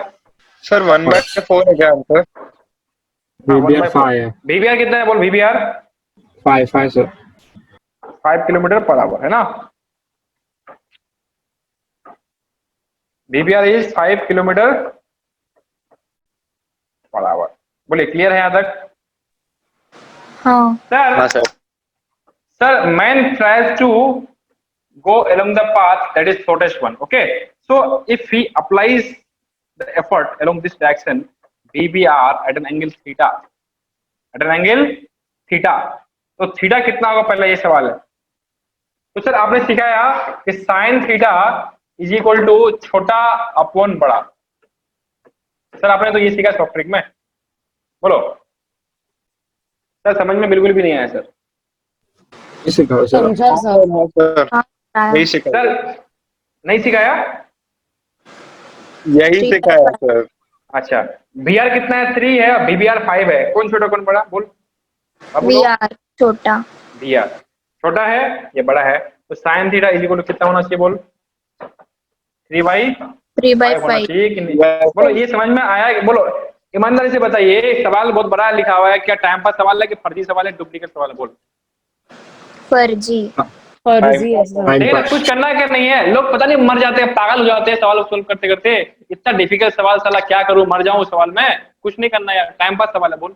सर 1/4 है क्या आंसर? VBR 5 है, VBR कितना है बोल, VBR 5 sir. 5 kilometre per hour है ना, VBR is 5 kilometre per our. बोलिए क्लियर है यहाँ तक? हाँ हाँ sir, sir. sir, man tries to go along the path that is shortest one. Okay, so if he applies the effort along this direction, VBR at an angle theta, तो theta कितना होगा पहला ये सवाल है। तो सर आपने सिखाया कि sine theta is equal to छोटा अपॉन बड़ा। सर आपने तो ये सीखा सॉफ्ट ट्रिक में, बोलो सर, समझ में बिल्कुल भी नहीं आया सर। ये सिखाओ सर। समझा सर। सर यही सिखाया, सर नहीं सिखाया? यही सिखाया सर। अच्छा, VR कितना है? 3 है, VBR 5 है। कौन छोटा कौन बड़ा बोल? अब बोलो। VR छोटा, VR छोटा है, ये बड़ा है, तो sine theta is equal to कितना होना चाहिए बोल? 3/5 होना 3/5। चाहिए कि नहीं? बोलो ये समझ में आया कि बोलो, ईमानदारी से बताइए, सवाल बहुत बड़ा लिखा हुआ है, क्या टाइम पास सवाल है कि फर्जी सवाल है, डुप्लीकेट सवाल है? बोल। फर्जी। फर्जी है सर। टाइम देखिए ना, पास। कुछ करना क्या नहीं है, लोग पता नहीं मर जाते हैं, पागल हो जाते हैं सवाल सोल्व करते करते। इतना डिफिकल्ट सवाल, साला क्या करूं, मर जाऊं सवाल में। कुछ नहीं करना यार, टाइम पास सवाल है। बोल,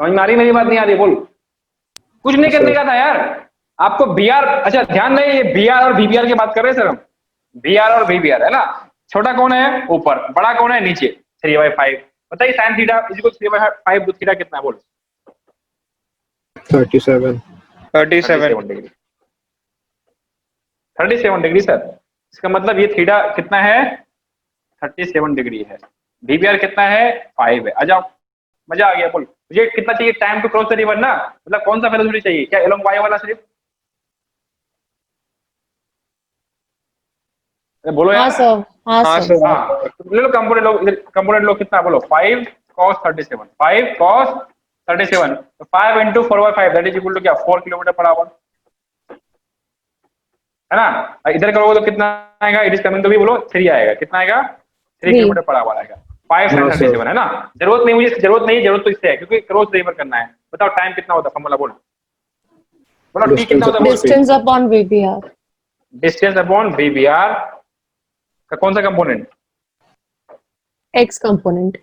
समझ में आ रही मेरी बात? नहीं आ रही? बोल। कुछ नहीं करने का था यार आपको। BR, अच्छा ध्यान दें, ये BR और VBR की बात कर रहे हैं सर हम। BR और VBR है ना, छोटा कौन है ऊपर, बड़ा कौन है नीचे? 3/5। बताइए साइन थीटा इज इक्वल 3/5, तो थीटा कितना है बोल? 37 डिग्री। 37 degree sir. इसका मतलब ये थीटा कितना है? 37 डिग्री है। VBR कितना है? 5 है। आ जाओ, मजा आ गया। बोल, मुझे कितना चाहिए time to cross the river ना, मतलब कौन सा वेलोसिटी चाहिए? क्या एलोंग वाई वाला सिर्फ? अरे बोलो हाँ यार। सर, हाँ हाँ सर। सर। हाँ, ले लो कंपोनेंट, लो इधर कंपोनेंट लो, कितना बोलो? 5 cos 37, 5 cos 37, तो 5 into 4/5 that is equal to क्या? 4 किलोमीटर पर आवर, है ना? इधर करोगे तो कितना आएगा? इट इज कमिंग तो भी बोलो 3 आएगा। कितना आएगा? 3 किलोमीटर पर आवर आएगा। 5 sin 37 है ना। जरूरत नहीं, मुझे जरूरत नहीं है, जरूरत तो इससे है क्योंकि क्रॉस रिवर करना है। बताओ टाइम कितना होता है, फॉर्मूला बोल। बोलो टी कितना होता है? Distance upon VBR। Distance upon VBR का कौन सा कंपोनेंट? X component.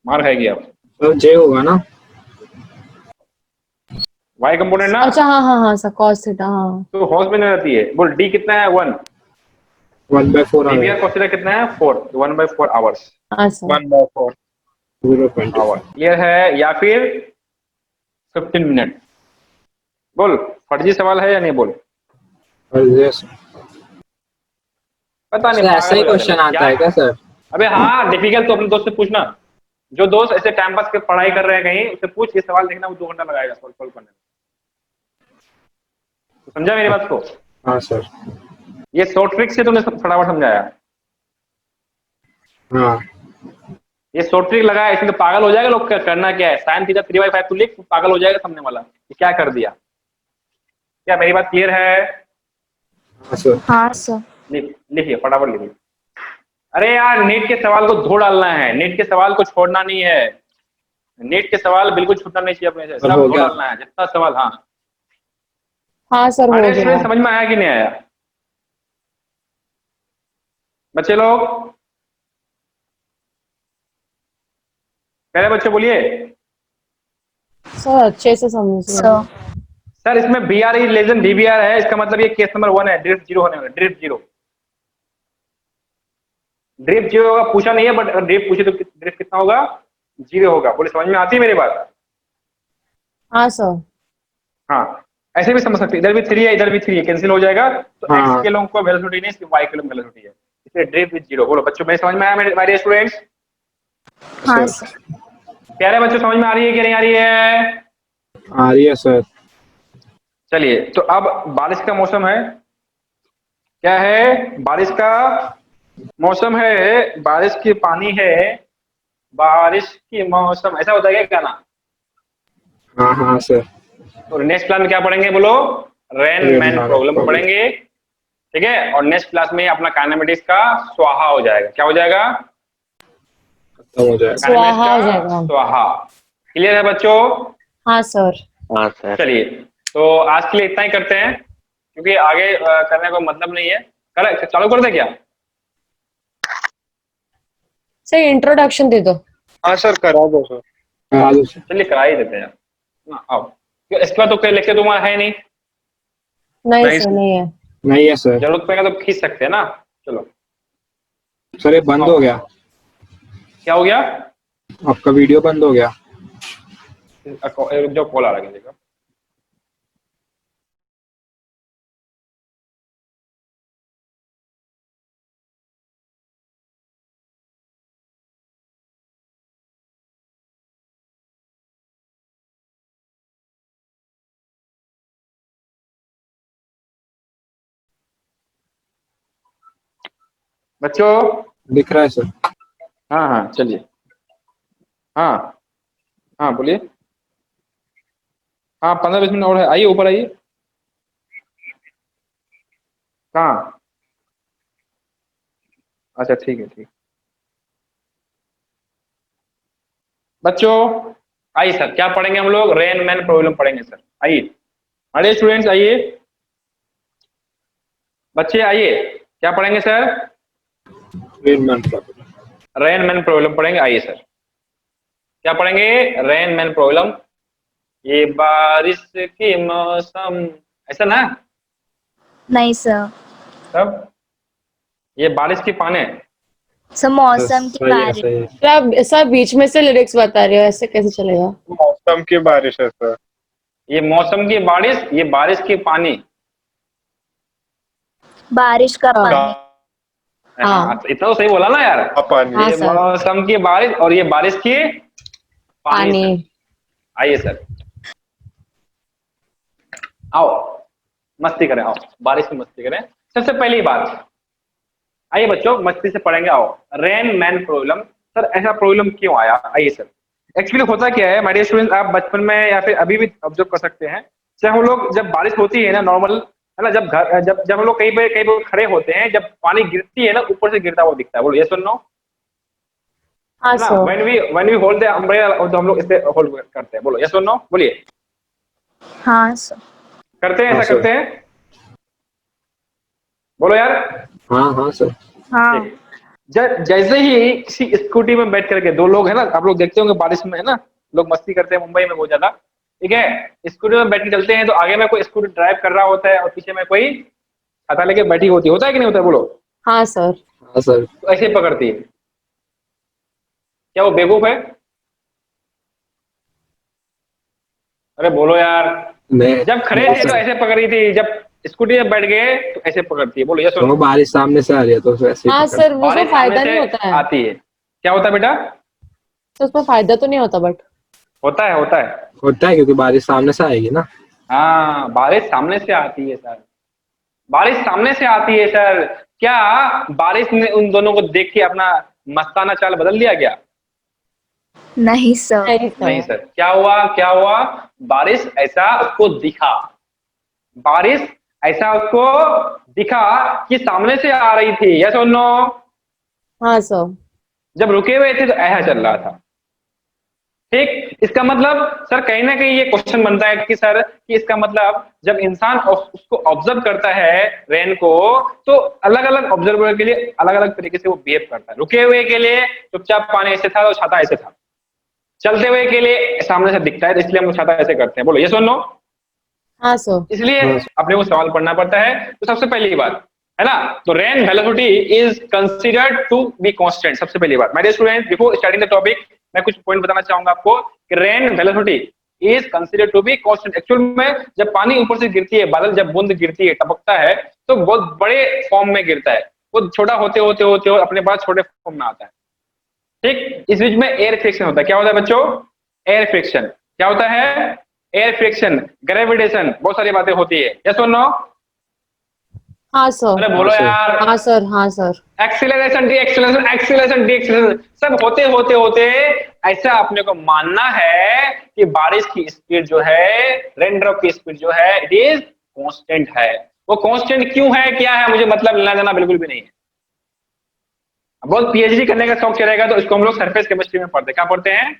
मार खाएगी आप। तो जे होगा ना। वाई कंपोनेंट ना, अच्छा हाँ हाँ हाँ सर, cos थीटा। हाँ तो हॉर्स में रहती है। बोल डी कितना है? 1। 1/4 VBR cos थीटा कितना है? 4, 1/4 आवर्स। हाँ सर। 1/4 0.5 आवर क्लियर है, या फिर 15 मिनट? बोल, फर्जी सवाल है या नहीं? बोल। और यस पता नहीं, सर, पागल ऐसा ही हो जाते क्वेश्चन लोग। आता है क्या सर? अबे हाँ, डिफिकल्ट तो अपने दोस्त से पूछना। जो दोस्त ऐसे टाइम पास के पढ़ाई कर रहे हैं कहीं, उससे पूछ, ये सवाल देखना, वो 2 घंटा लगाएगा सॉल्व करने में। तो समझा मेरी बात को? हाँ सर। ये शॉर्ट ट्रिक से तुमने फटाफट समझाया। हाँ ये शॉर्ट ट्रिक लगाया, इसमें तो पागल हो जाएगा लोग। करना क्या है? साइन थीटा 3/5 तो लिख, पागल हो जाएगा सामने वाला, ये क्या कर दिया। क्या मेरी बात क्लियर है? हाँ सर। हाँ सर। लिखिए फटाफट लिखिए। अरे यार, नीट के सवाल को धो डालना है, नीट के सवाल को छोड़ना नहीं है। नीट के सवाल बिल्कुल छूटना नहीं चाहिए अपने से, सब हो धो गया। डालना है जितना सवाल। हाँ हाँ सर, हो स्टूडेंट, गया। समझ में आया कि नहीं आया बच्चे लोग? पहले बच्चे बोलिए। सर अच्छे से समझिए। सर सर इसमें BR is less then VBR है, इसका मतलब ये केस नंबर 1 है, ड्रिफ्ट 0 होने वाला। ड्रिफ्ट 0, ड्रिफ्ट 0 होगा, पूछा नहीं है, बट अगर ड्रिफ्ट पूछे तो ड्रिफ्ट कितना होगा? 0 होगा। बोले समझ में आती है मेरी बात? हाँ सर। हाँ, ऐसे भी समझ सकते, इधर भी 3 है, इधर भी 3 है, कैंसिल हो जाएगा। तो हाँ। x के लोगों को वेलोसिटी नहीं, सिर्फ y के लोगों को वेलोसिटी है, इसलिए ड्रिफ्ट विद 0। बोलो बच्चों, मैं समझ में आया मेरे स्टूडेंट्स? हाँ सर। प्यारे बच्चों, समझ में आ रही है कि नहीं आ रही है? आ रही है सर। चलिए, तो अब बारिश का मौसम है। क्या है? बारिश का मौसम है, बारिश की पानी है, बारिश की मौसम, ऐसा होता है क्या गाना? हाँ हाँ सर। तो नेक्स्ट क्लास में क्या पढ़ेंगे बोलो? रेन मैन प्रॉब्लम पढ़ेंगे, ठीक है। और नेक्स्ट क्लास में अपना काइनेमेटिक्स का स्वाहा हो जाएगा। क्या हो जाएगा? खत्म हो जाएगा। स्वाहा हो जाएगा। स्वाहा। क्लियर है बच्चों? हाँ सर। हाँ सर। चलिए, तो आज के लिए इतना ही करते हैं, क्योंकि आगे करने का मतलब नहीं है। चालू कर दे क्या? सर इंट्रोडक्शन दे दो। हाँ सर, करा दो सर। करा दो सर। चलिए करा ही देते हैं ना, आओ। इसके बाद तो कोई लिख के तुम्हारा है नहीं, नहीं नहीं सर, सर। नहीं है। नहीं है सर। जरूरत पड़ेगा तो खींच सकते हैं ना। चलो, सर ये बंद हो गया, क्या हो गया? आपका वीडियो बंद हो गया। रुक जाओ, कॉल आ रहा है किसी का। बच्चों, दिख रहा है सर। हाँ हाँ चलिए, हाँ हाँ बोलिए। हाँ 15-20 मिनट और है, आइए ऊपर आइए। कहाँ? अच्छा ठीक है, ठीक। बच्चों आइए सर, क्या पढ़ेंगे हम लोग? रेन मैन प्रॉब्लम पढ़ेंगे सर। आइए, अरे स्टूडेंट्स आइए, बच्चे आइए, क्या पढ़ेंगे sir? Rain Man problem. Rain man problem पढ़ेंगे। आइए सर, क्या पढ़ेंगे? Rain man problem. ये बारिश की मौसम, ऐसा ना? नहीं सर। तब ये बारिश की पाने। सर मौसम की सही है, बारिश। सही है। सर बीच में से लिरिक्स बता रहे हो, ऐसे कैसे चलेगा? मौसम की बारिश है सर। ये मौसम की बारिश, ये बारिश की पानी। बारिश का हाँ। पानी। हाँ इतना तो सही बोला ना यार। पानी। हाँ ये सर। मौसम की बारिश और ये बारिश की पानी पानी। सर। आइए सर, आओ मस्ती करें, आओ बारिश में मस्ती करें। सबसे पहली बात, आइए बच्चों मस्ती से पढ़ेंगे। आओ, रेन मैन प्रॉब्लम। सर ऐसा प्रॉब्लम क्यों आया? आइए सर, एक्चुअली होता क्या है माय डियर स्टूडेंट, आप बचपन में या फिर अभी भी ऑब्जर्व कर सकते हैं, जब हम लोग, जब बारिश होती है ना नॉर्मल, है ना, जब घर, जब हम लोग कहीं पे खड़े होते हैं, जब पानी गिरती है ना, ऊपर से गिरता हुआ दिखता है। बोलो यस और नो? हाँ है ना? Sir. When we hold the umbrella, तो हम लोग इसे होल्ड करते हैं। बोलो यस और नो, बोलिए। हाँ सर। करते हैं, हाँ ऐसा सर। करते हैं? बोलो यार। हाँ हाँ सर। हाँ। ठीक। जैसे ही किसी स्कूटी में बैठ करके दो लोग, है ना, आप लोग देखते होंगे बारिश में, है ना, लोग मस्ती करते हैं मुंबई में बहुत ज्यादा। ठीक है, स्कूटी में बैठ के चलते हैं, तो आगे में कोई स्कूटी ड्राइव कर रहा होता है और पीछे में कोई छाता लेके बैठी होती है, होता है कि नहीं होता है? बोलो। हाँ सर। हाँ सर। तो ऐसे पकड़ती है, क्या वो बेवकूफ है? अरे बोलो यार। नहीं, जब खड़े थे तो ऐसे पकड़ रही थी, जब स्कूटी में बैठ गए तो ऐसे पकड़ती है। बोलो यस और तो नो? बारिश सामने से आ रही है तो फिर ऐसे ही हाँ पकड़। सर, उसमें बारिश सामने फायदा नहीं से होता है। आती है, क्या होता है बेटा? तो उसमें फायदा तो नहीं होता बट। होता है, होता है। होता है क्योंकि बारिश सामने से आएगी ना। हाँ बारिश सामने से आती है सर, बारिश सामने से आती है सर। क्या बारिश ने उन दोनों को देख के अपना मस्ताना चाल बदल दिया क्या? नहीं सर। नहीं नहीं सर। सर। क्या हुआ, क्या हुआ? बारिश ऐसा उसको दिखा, बारिश ऐसा उसको दिखा कि सामने से आ रही थी। यस और नो? हाँ सर। जब रुके हुए थे तो ऐसा चल रहा था। ठीक, इसका मतलब सर कहीं ना कहीं ये क्वेश्चन बनता है कि सर, कि इसका मतलब जब इंसान उसको ऑब्जर्व करता है रेन को, तो अलग अलग ऑब्जर्वर के लिए अलग अलग तरीके से वो बिहेव करता है। रुके हुए के लिए चुपचाप पानी ऐसे था तो छाता ऐसे था, चलते हुए के लिए सामने से दिखता है तो इसलिए हम लोग छाता ऐसे करते हैं। बोलो ये सुन लो। हाँ सर। इसलिए हाँ। अपने को सवाल पढ़ना पड़ता है। तो सबसे पहली बात, है ना, तो rain velocity is considered to be constant. सबसे पहली बात my dear student, before starting the topic, मैं कुछ पॉइंट बताना चाहूंगा आपको कि rain velocity is considered to be constant. Actual में जब पानी ऊपर से गिरती है, बादल जब बूंद गिरती है, टपकता है, तो बहुत बड़े फॉर्म में गिरता है, वो छोटा होते होते होते होते अपने पास छोटे फॉर्म में आता है। ठीक, इस बीच में एयर फ्रिक्शन होता है। क्या होता है बच्चों? Air friction. क्या होता है? एयर फ्रिक्शन, ग्रेविटेशन, बहुत सारी बातें होती है। यस और नो? हाँ सर। अरे बोलो हाँ सर। यार। हाँ सर। हाँ sir. Acceleration, D acceleration, acceleration, D acceleration, सब होते होते होते ऐसा अपने को मानना है कि बारिश की स्पीड जो है, रेन ड्रॉप की स्पीड जो है, इट इज कांस्टेंट है। वो कांस्टेंट क्यों है, क्या है, मुझे मतलब लेना देना बिल्कुल भी नहीं है। बहुत पीएचडी करने का शौक चलेगा तो इसको हम लोग सरफेस केमिस्ट्री में पढ़ते हैं। क्या पढ़ते हैं?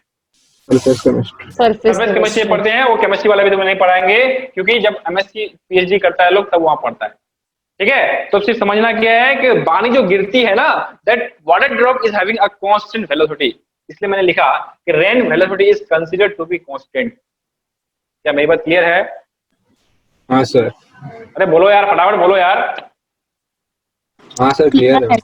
Surface chemistry. Surface surface chemistry पढ़ते हैं। वो केमिस्ट्री वाला भी तुम्हें नहीं पढ़ाएंगे, क्योंकि जब एमएससी पीएचडी करता है लोग तब वहां पढ़ता है। ठीक है, तो सिर्फ समझना क्या है कि पानी जो गिरती है ना, that water drop is having a constant velocity, इसलिए मैंने लिखा कि rain velocity is considered to be constant. क्या मेरी बात क्लियर है? हाँ सर। अरे बोलो यार, फटाफट बोलो यार। हाँ सर, क्लियर है।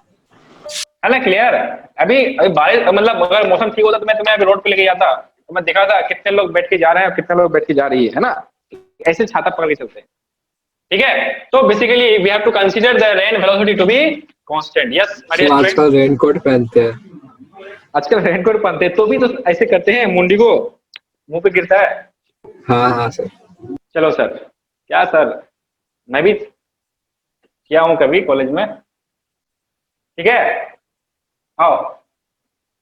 है ना क्लियर? अभी बारिश, मतलब अगर मौसम ठीक होता तो मैं तुम्हें अभी रोड पे लेके जाता, तो मैं देखा था कितने लोग बैठ के जा रहे हैं और कितने लोग बैठ के जा रही है ना। ऐसे छाता पकड़ के चलते हैं। ठीक है, तो basically we have to consider the rain velocity to be constant. Yes my dear तो स्टूडेंट। आजकल रेनकोट पहनते हैं। आजकल रेनकोट पहनते हैं तो भी तो ऐसे करते हैं, मुंडी को मुंह पे गिरता है। हाँ हाँ सर। चलो सर, क्या सर, मैं भी किया हूं कभी कॉलेज में। ठीक है, आओ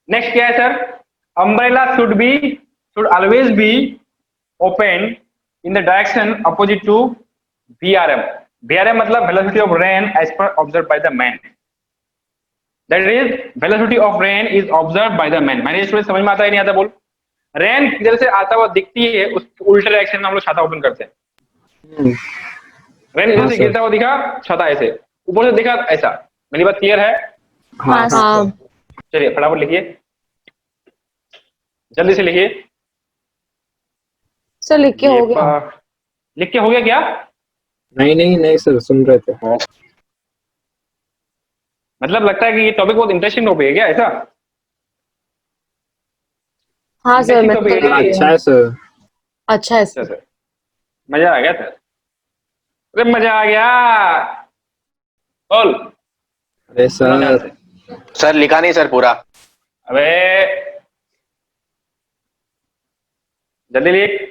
नेक्स्ट क्या है sir? Umbrella should always be open in the direction opposite to VRM। VRM मतलब velocity of rain as per observe by the man. That is velocity of rain is observe by the man. मैंने student समझ में आता है नहीं आता? बोल। Rain किधर से आता हुआ दिखती है, उसके उल्टे डायरेक्शन में हम लोग छाता ओपन करते हैं। रेन इधर हाँ से सर। गिरता हुआ दिखा, छाता ऐसे, ऊपर से दिखा ऐसा। मेरी बात क्लियर है? हाँ हाँ हाँ चलिए फटाफट लिखिए, जल्दी से लिखिए। सर लिख के हो गया। लिख के हो गया क्या? नहीं नहीं नहीं सर, सुन रहे थे। मतलब लगता है कि ये टॉपिक बहुत इंटरेस्टिंग टॉपिक है क्या? ऐसा हाँ सर, मैं Interesting topic है। अच्छा है सर। अच्छा है अच्छा सर। सर, मजा आ गया सर। अरे मजा आ गया। बोल। अरे सुनो ध्यान सर। से। सर लिखा नहीं सर पूरा। अबे जल्दी लिख।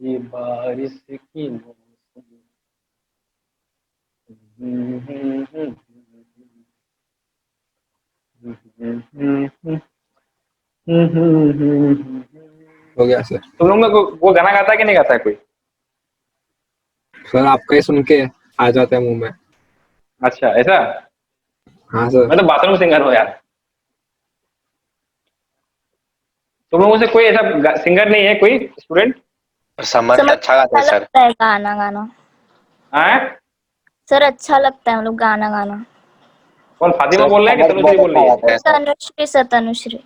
ये बारिश की मौसम। हो गया सर। तुम लोग में वो गाना गाता है कि नहीं गाता है कोई? सर आपका ही सुन के आ जाता है मुंह में। अच्छा ऐसा? हाँ सर। मैं तो बाथरूम सिंगर हूँ यार। तुम लोगों से कोई ऐसा सिंगर नहीं है, कोई स्टूडेंट? समझ अच्छा गाता है सर। लगता है गाना गाना। हाँ, सर अच्छा लगता है हम लोग गाना गाना। कौन फातिमा सर, बोल रहा है कि समझ तनुश्री बहुत बोल रही है? अच्छा गाता है सर। तनुश्री सर, तनुश्री।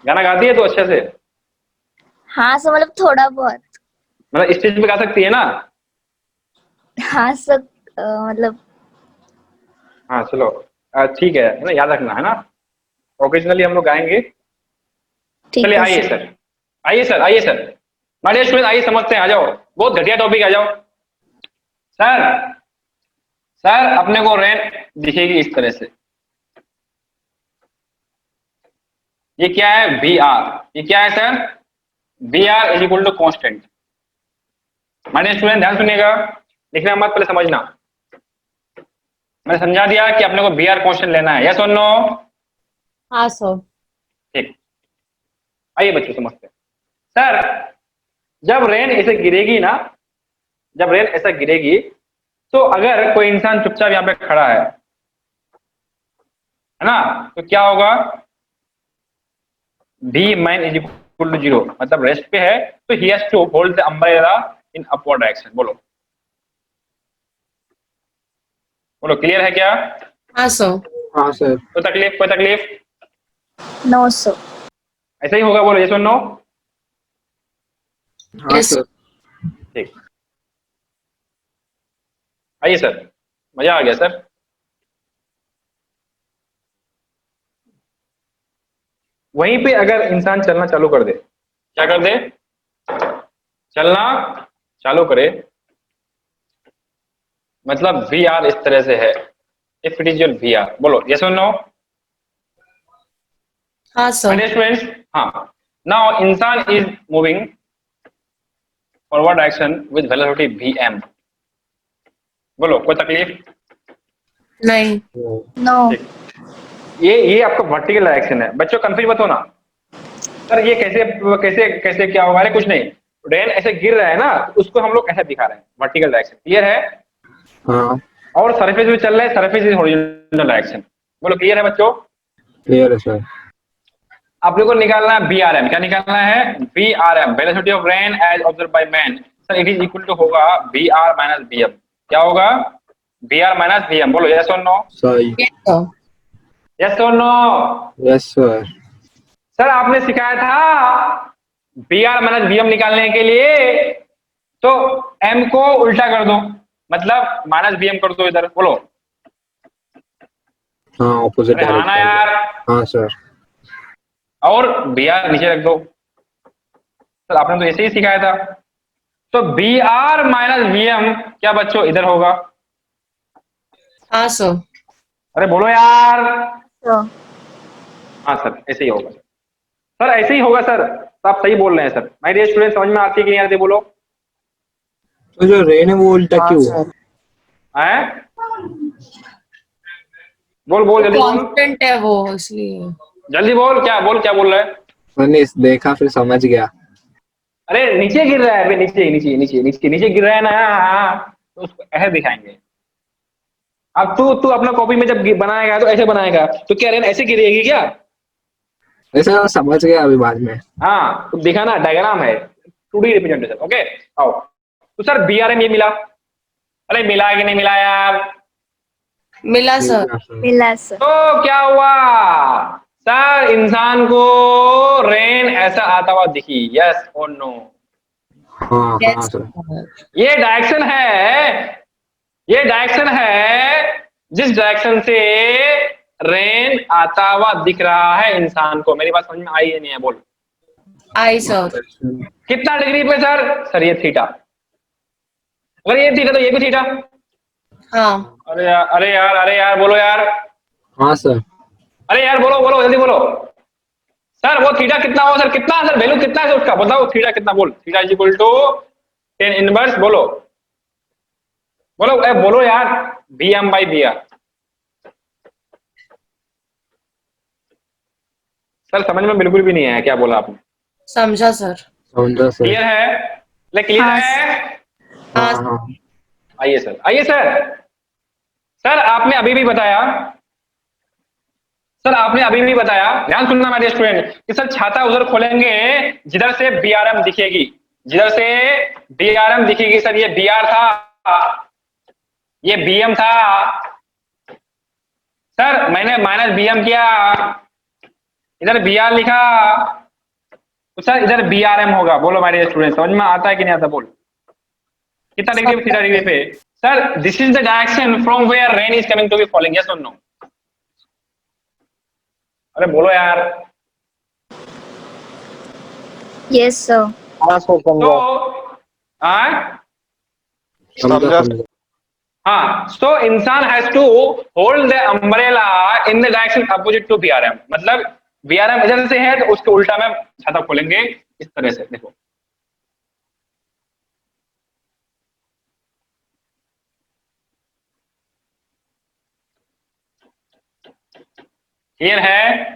गाना गाती है तो अच्छे से? हाँ सर, मतलब थोड़ा बहुत। मतलब स्टेज पे गा सकती है ना? हाँ सर, मतलब हाँ चलो, ठीक है ना, याद रखना है ना। ओकेजनली हम लोग गाएंगे। ठीक चलिए है आइए सर। सर, आइए सर, आइए सर, माय स्टूडेंट आइए समझते हैं। आ जाओ, बहुत घटिया टॉपिक, आ जाओ सर। सर अपने को रेन दिखेगी इस तरह से। ये क्या है? VR। ये क्या है sir? VR is equal to constant. My student ध्यान सुनिएगा, लिखना मत, पहले समझना। मैंने समझा दिया कि अपने को VR कॉन्स्टेंट लेना है। यस और नो? हाँ सर। ठीक, आइए बच्चों समझते हैं। सर जब रेन ऐसे गिरेगी ना, जब रेन ऐसा गिरेगी, तो अगर कोई इंसान चुपचाप यहाँ पे खड़ा है ना, तो क्या होगा? V main is equal to 0, मतलब रेस्ट पे है तो ही has to hold the umbrella in upward direction. बोलो बोलो, क्लियर है क्या? हाँ सर। हाँ सर। कोई तकलीफ, कोई तकलीफ? No sir. ऐसा ही होगा, बोलो ये सुनो। हाँ Yes. सर। ठीक, आइए सर, मजा आ गया सर। वहीं पे अगर इंसान चलना चालू कर दे, क्या कर दे? चलना चालू करे, मतलब VR इस तरह से है। If it is your VR, बोलो यस और नो? हाँ सर। माय स्टूडेंट्स, हाँ, नाउ इंसान is moving forward direction with velocity VM। बोलो कोई तकलीफ? नहीं। नो। ठीक, ये आपका वर्टिकल डायरेक्शन है। बच्चों कंफ्यूज मत होना, सर ये कैसे कैसे कैसे क्या होगा? अरे कुछ नहीं, रेन ऐसे गिर रहा है ना, तो उसको हम लोग ऐसे दिखा रहे हैं, वर्टिकल डायरेक्शन। क्लियर है? हाँ और सरफेस भी चल रहा है, सरफेस इज हॉरिजॉन्टल डायरेक्शन। बोलो क्लियर है बच्चों? क्लियर है सर। आप लोगों को निकालना है BRM। क्या निकालना है? BRM, velocity of rain as observe by man. Sir it is equal to होगा BR माइनस BM। क्या होगा? BR minus BM। बोलो यस और नो? सही। Yes, sir. यस और नो? Yes sir. सर आपने सिखाया था BR माइनस BM निकालने के लिए, तो M को उल्टा कर दो, मतलब माइनस BM कर दो इधर। बोलो। हाँ ऑपोजिट अरे हाँ ना डायरेक्शन। यार। हाँ सर। और BR नीचे रख दो। सर आपने तो ऐसे ही सिखाया था। तो BR माइनस BM क्या बच्चों इधर होगा? हाँ सर। अरे बोलो यार। So, हाँ सर ऐसे ही होगा। सर ऐसे ही होगा सर, तो आप सही बोल रहे हैं सर। माय डियर स्टूडेंट, समझ में आती है कि नहीं आती? बोलो। तो जो रेन है वो उल्टा हाँ क्यों? सर। हैं? बोल बोल जल्दी बोल। कांस्टेंट है वो, इसलिए। जल्दी बोल, क्या बोल, क्या बोल रहा है? मैंने देखा फिर समझ गया। अरे नीचे गिर रहा है, अबे नीचे नीचे नीचे नीचे नीचे गिर रहा है ना। हाँ, तो उसको ऐसे दिखाएंगे। अब तू तू अपना कॉपी में जब बनाएगा तो ऐसे बनाएगा, तो क्या रेन ऐसे गिरेगी क्या? वैसे मैं समझ गया अभी बाद में। हाँ तो देखा ना, डायग्राम है, 2D रिप्रेजेंटेशन। ओके आओ। तो सर BRM ये मिला। अरे मिला है कि नहीं मिला यार? मिला सर। मिला सर। तो क्या हुआ? सर इंसान को रेन ऐसा आता हुआ दिखी, यस और नो? हाँ हाँ यस सर। सर। ये डायरेक्शन है, ये डायरेक्शन है जिस डायरेक्शन से रेन आता हुआ दिख रहा है इंसान को। मेरी बात समझ में आई है नहीं है? बोल। आई सर। कितना डिग्री पे सर? सर ये थीटा। अगर ये थीटा तो ये भी थीटा। हाँ। अरे यार अरे यार अरे यार बोलो यार। हाँ सर। अरे यार बोलो बोलो जल्दी बोलो। सर वो थीटा कितना हो? सर कितना? सर वैल्यू कितना है उसका? बताओ थीटा कितना? बोल। Theta is equal to tan inverse. बोलो बोलो बोलो यार। BM/BR। सर समझ में बिल्कुल भी नहीं आया क्या बोला आपने। समझा सर। समझा सर। क्लियर है? क्लियर हाँ है? हाँ हाँ। हाँ। आइए सर, आइए सर। सर आपने अभी भी बताया, सर आपने अभी भी बताया, ध्यान सुनना मेरे स्टूडेंट, कि सर छाता उधर खोलेंगे जिधर से BRM दिखेगी, जिधर से BRM दिखेगी। सर ये BR था, ये BM था। सर मैंने माइनस BM किया, इधर BR लिखा, तो सर इधर BRM होगा। बोलो मेरे स्टूडेंट, समझ में आता है कि नहीं आता? बोल। कितना डिग्री पे? थीटा डिग्री पे। Sir this is the direction from where rain is coming to be falling, yes और नो? अरे बोलो यार। Yes, sir. हाँ सर तो समझा। हाँ समझा समझा। हाँ, सो इंसान has to hold the umbrella in the direction opposite to BRM। मतलब BRM इधर से है तो उसके उल्टा में छाता खोलेंगे इस तरह से। देखो क्लियर है?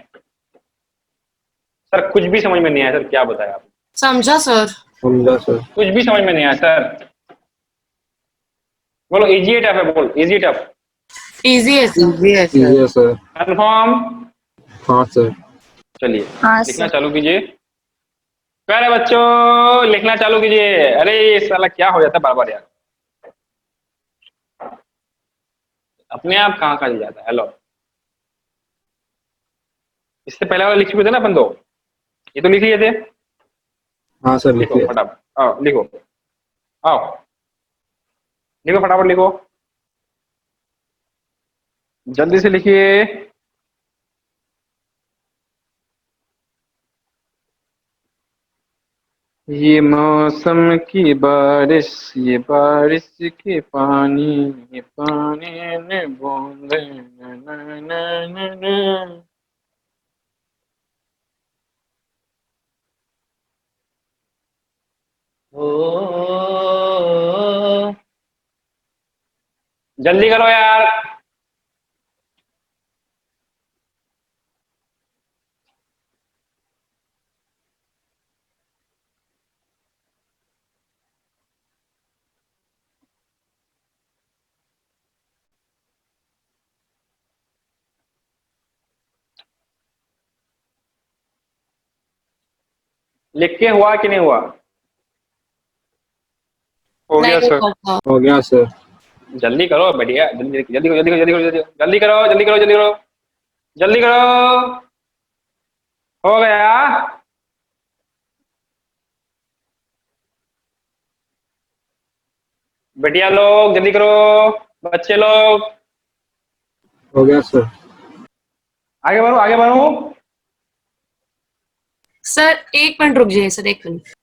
सर कुछ भी समझ में नहीं आया सर, क्या बताया आप? समझा सर। समझा सर। कुछ भी समझ में नहीं आया सर। बोलो इजी है टफ है? बोल इजी टफ। इजी है सर। इजी है इजी सर। है सर। कंफर्म? हाँ सर। चलिए हाँ लिखना सर। चालू कीजिए। प्यारे बच्चों लिखना चालू कीजिए। अरे ये साला क्या हो जाता है बार बार यार, अपने आप कहाँ कहाँ जाता है। हेलो, इससे पहले वाला लिख चुके थे ना अपन दो, ये तो लिख लिए थे। हाँ सर लिख लिखो लिया। फटाफट, आओ लिखो, आओ लिखो फटाफट लिखो, जल्दी से लिखिए। ये मौसम की बारिश, ये बारिश के पानी, ये पानी ने बूंदे न न न न न। ओ, जल्दी करो यार। लिख के हुआ कि नहीं हुआ? हो गया नहीं सर। हुआ। हो गया सर। जल्दी करो बढ़िया, जल्दी जल्दी करो, जल्दी करो, जल्दी करो, जल्दी करो, जल्दी करो, जल्दी करो, जल्दी करो। हो गया। बेटिया लोग जल्दी करो, बच्चे लोग हो गया सर। आगे बढ़ो, आगे बढ़ो। सर 1 मिनट रुक जाइए सर, 1 मिनट।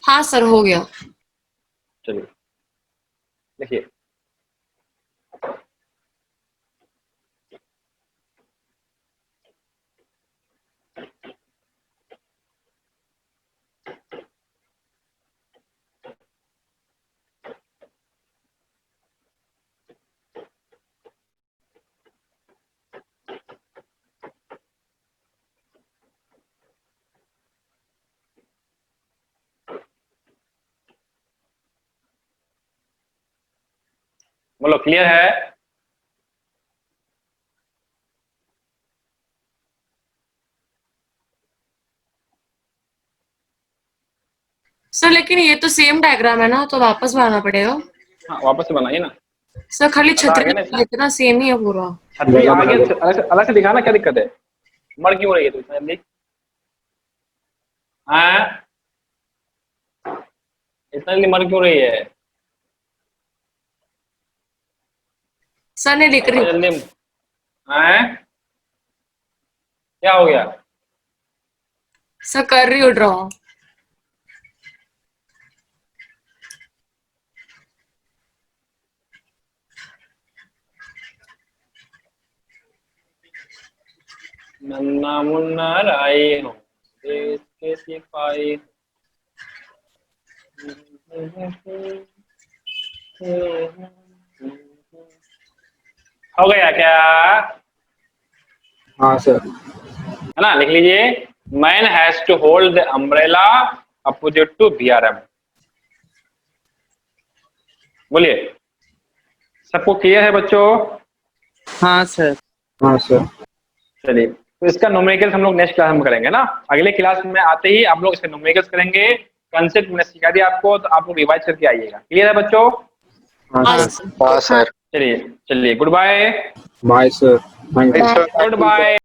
हाँ सर, हो गया। चलिए देखिए, बोलो क्लियर है? सर लेकिन ये तो सेम डायग्राम है ना, तो वापस बनाना पड़ेगा। हाँ वापस से बनाइए ना। सर खाली पता आ छतरी गया ना इसमें? जितना सेम ही है पूरा। छतरी आगे अलग से दिखाना, क्या दिक्कत है? मर क्यों रही है तू इतना जल्दी? हाँ इतना जल्दी मर क्यों रही है? सर ने लिख इतना रही। जल्दी? हाँ क्या हो गया? सर कर रही हूँ ड्रॉ। नन्ना मुन्ना राई हूँ, देश के सिपाही हो गया क्या? हाँ सर। है ना, लिख लीजिए। Man has to hold the umbrella opposite to BRM. बोलिए, सबको क्लियर है बच्चों? हाँ सर। हाँ सर। चलिए, तो इसका न्यूमेरिकल्स हम लोग नेक्स्ट क्लास में करेंगे ना। अगले क्लास में आते ही आप लोग इसके न्यूमेरिकल्स करेंगे। कंसेप्ट मैंने सिखा दिया आपको, तो आप लोग रिवाइज करके आइएगा। क्लियर है बच्चों? हाँ हाँ सर। सर। हाँ सर। चलिए चलिए, goodbye. Bye sir. Thank you. Sir good bye.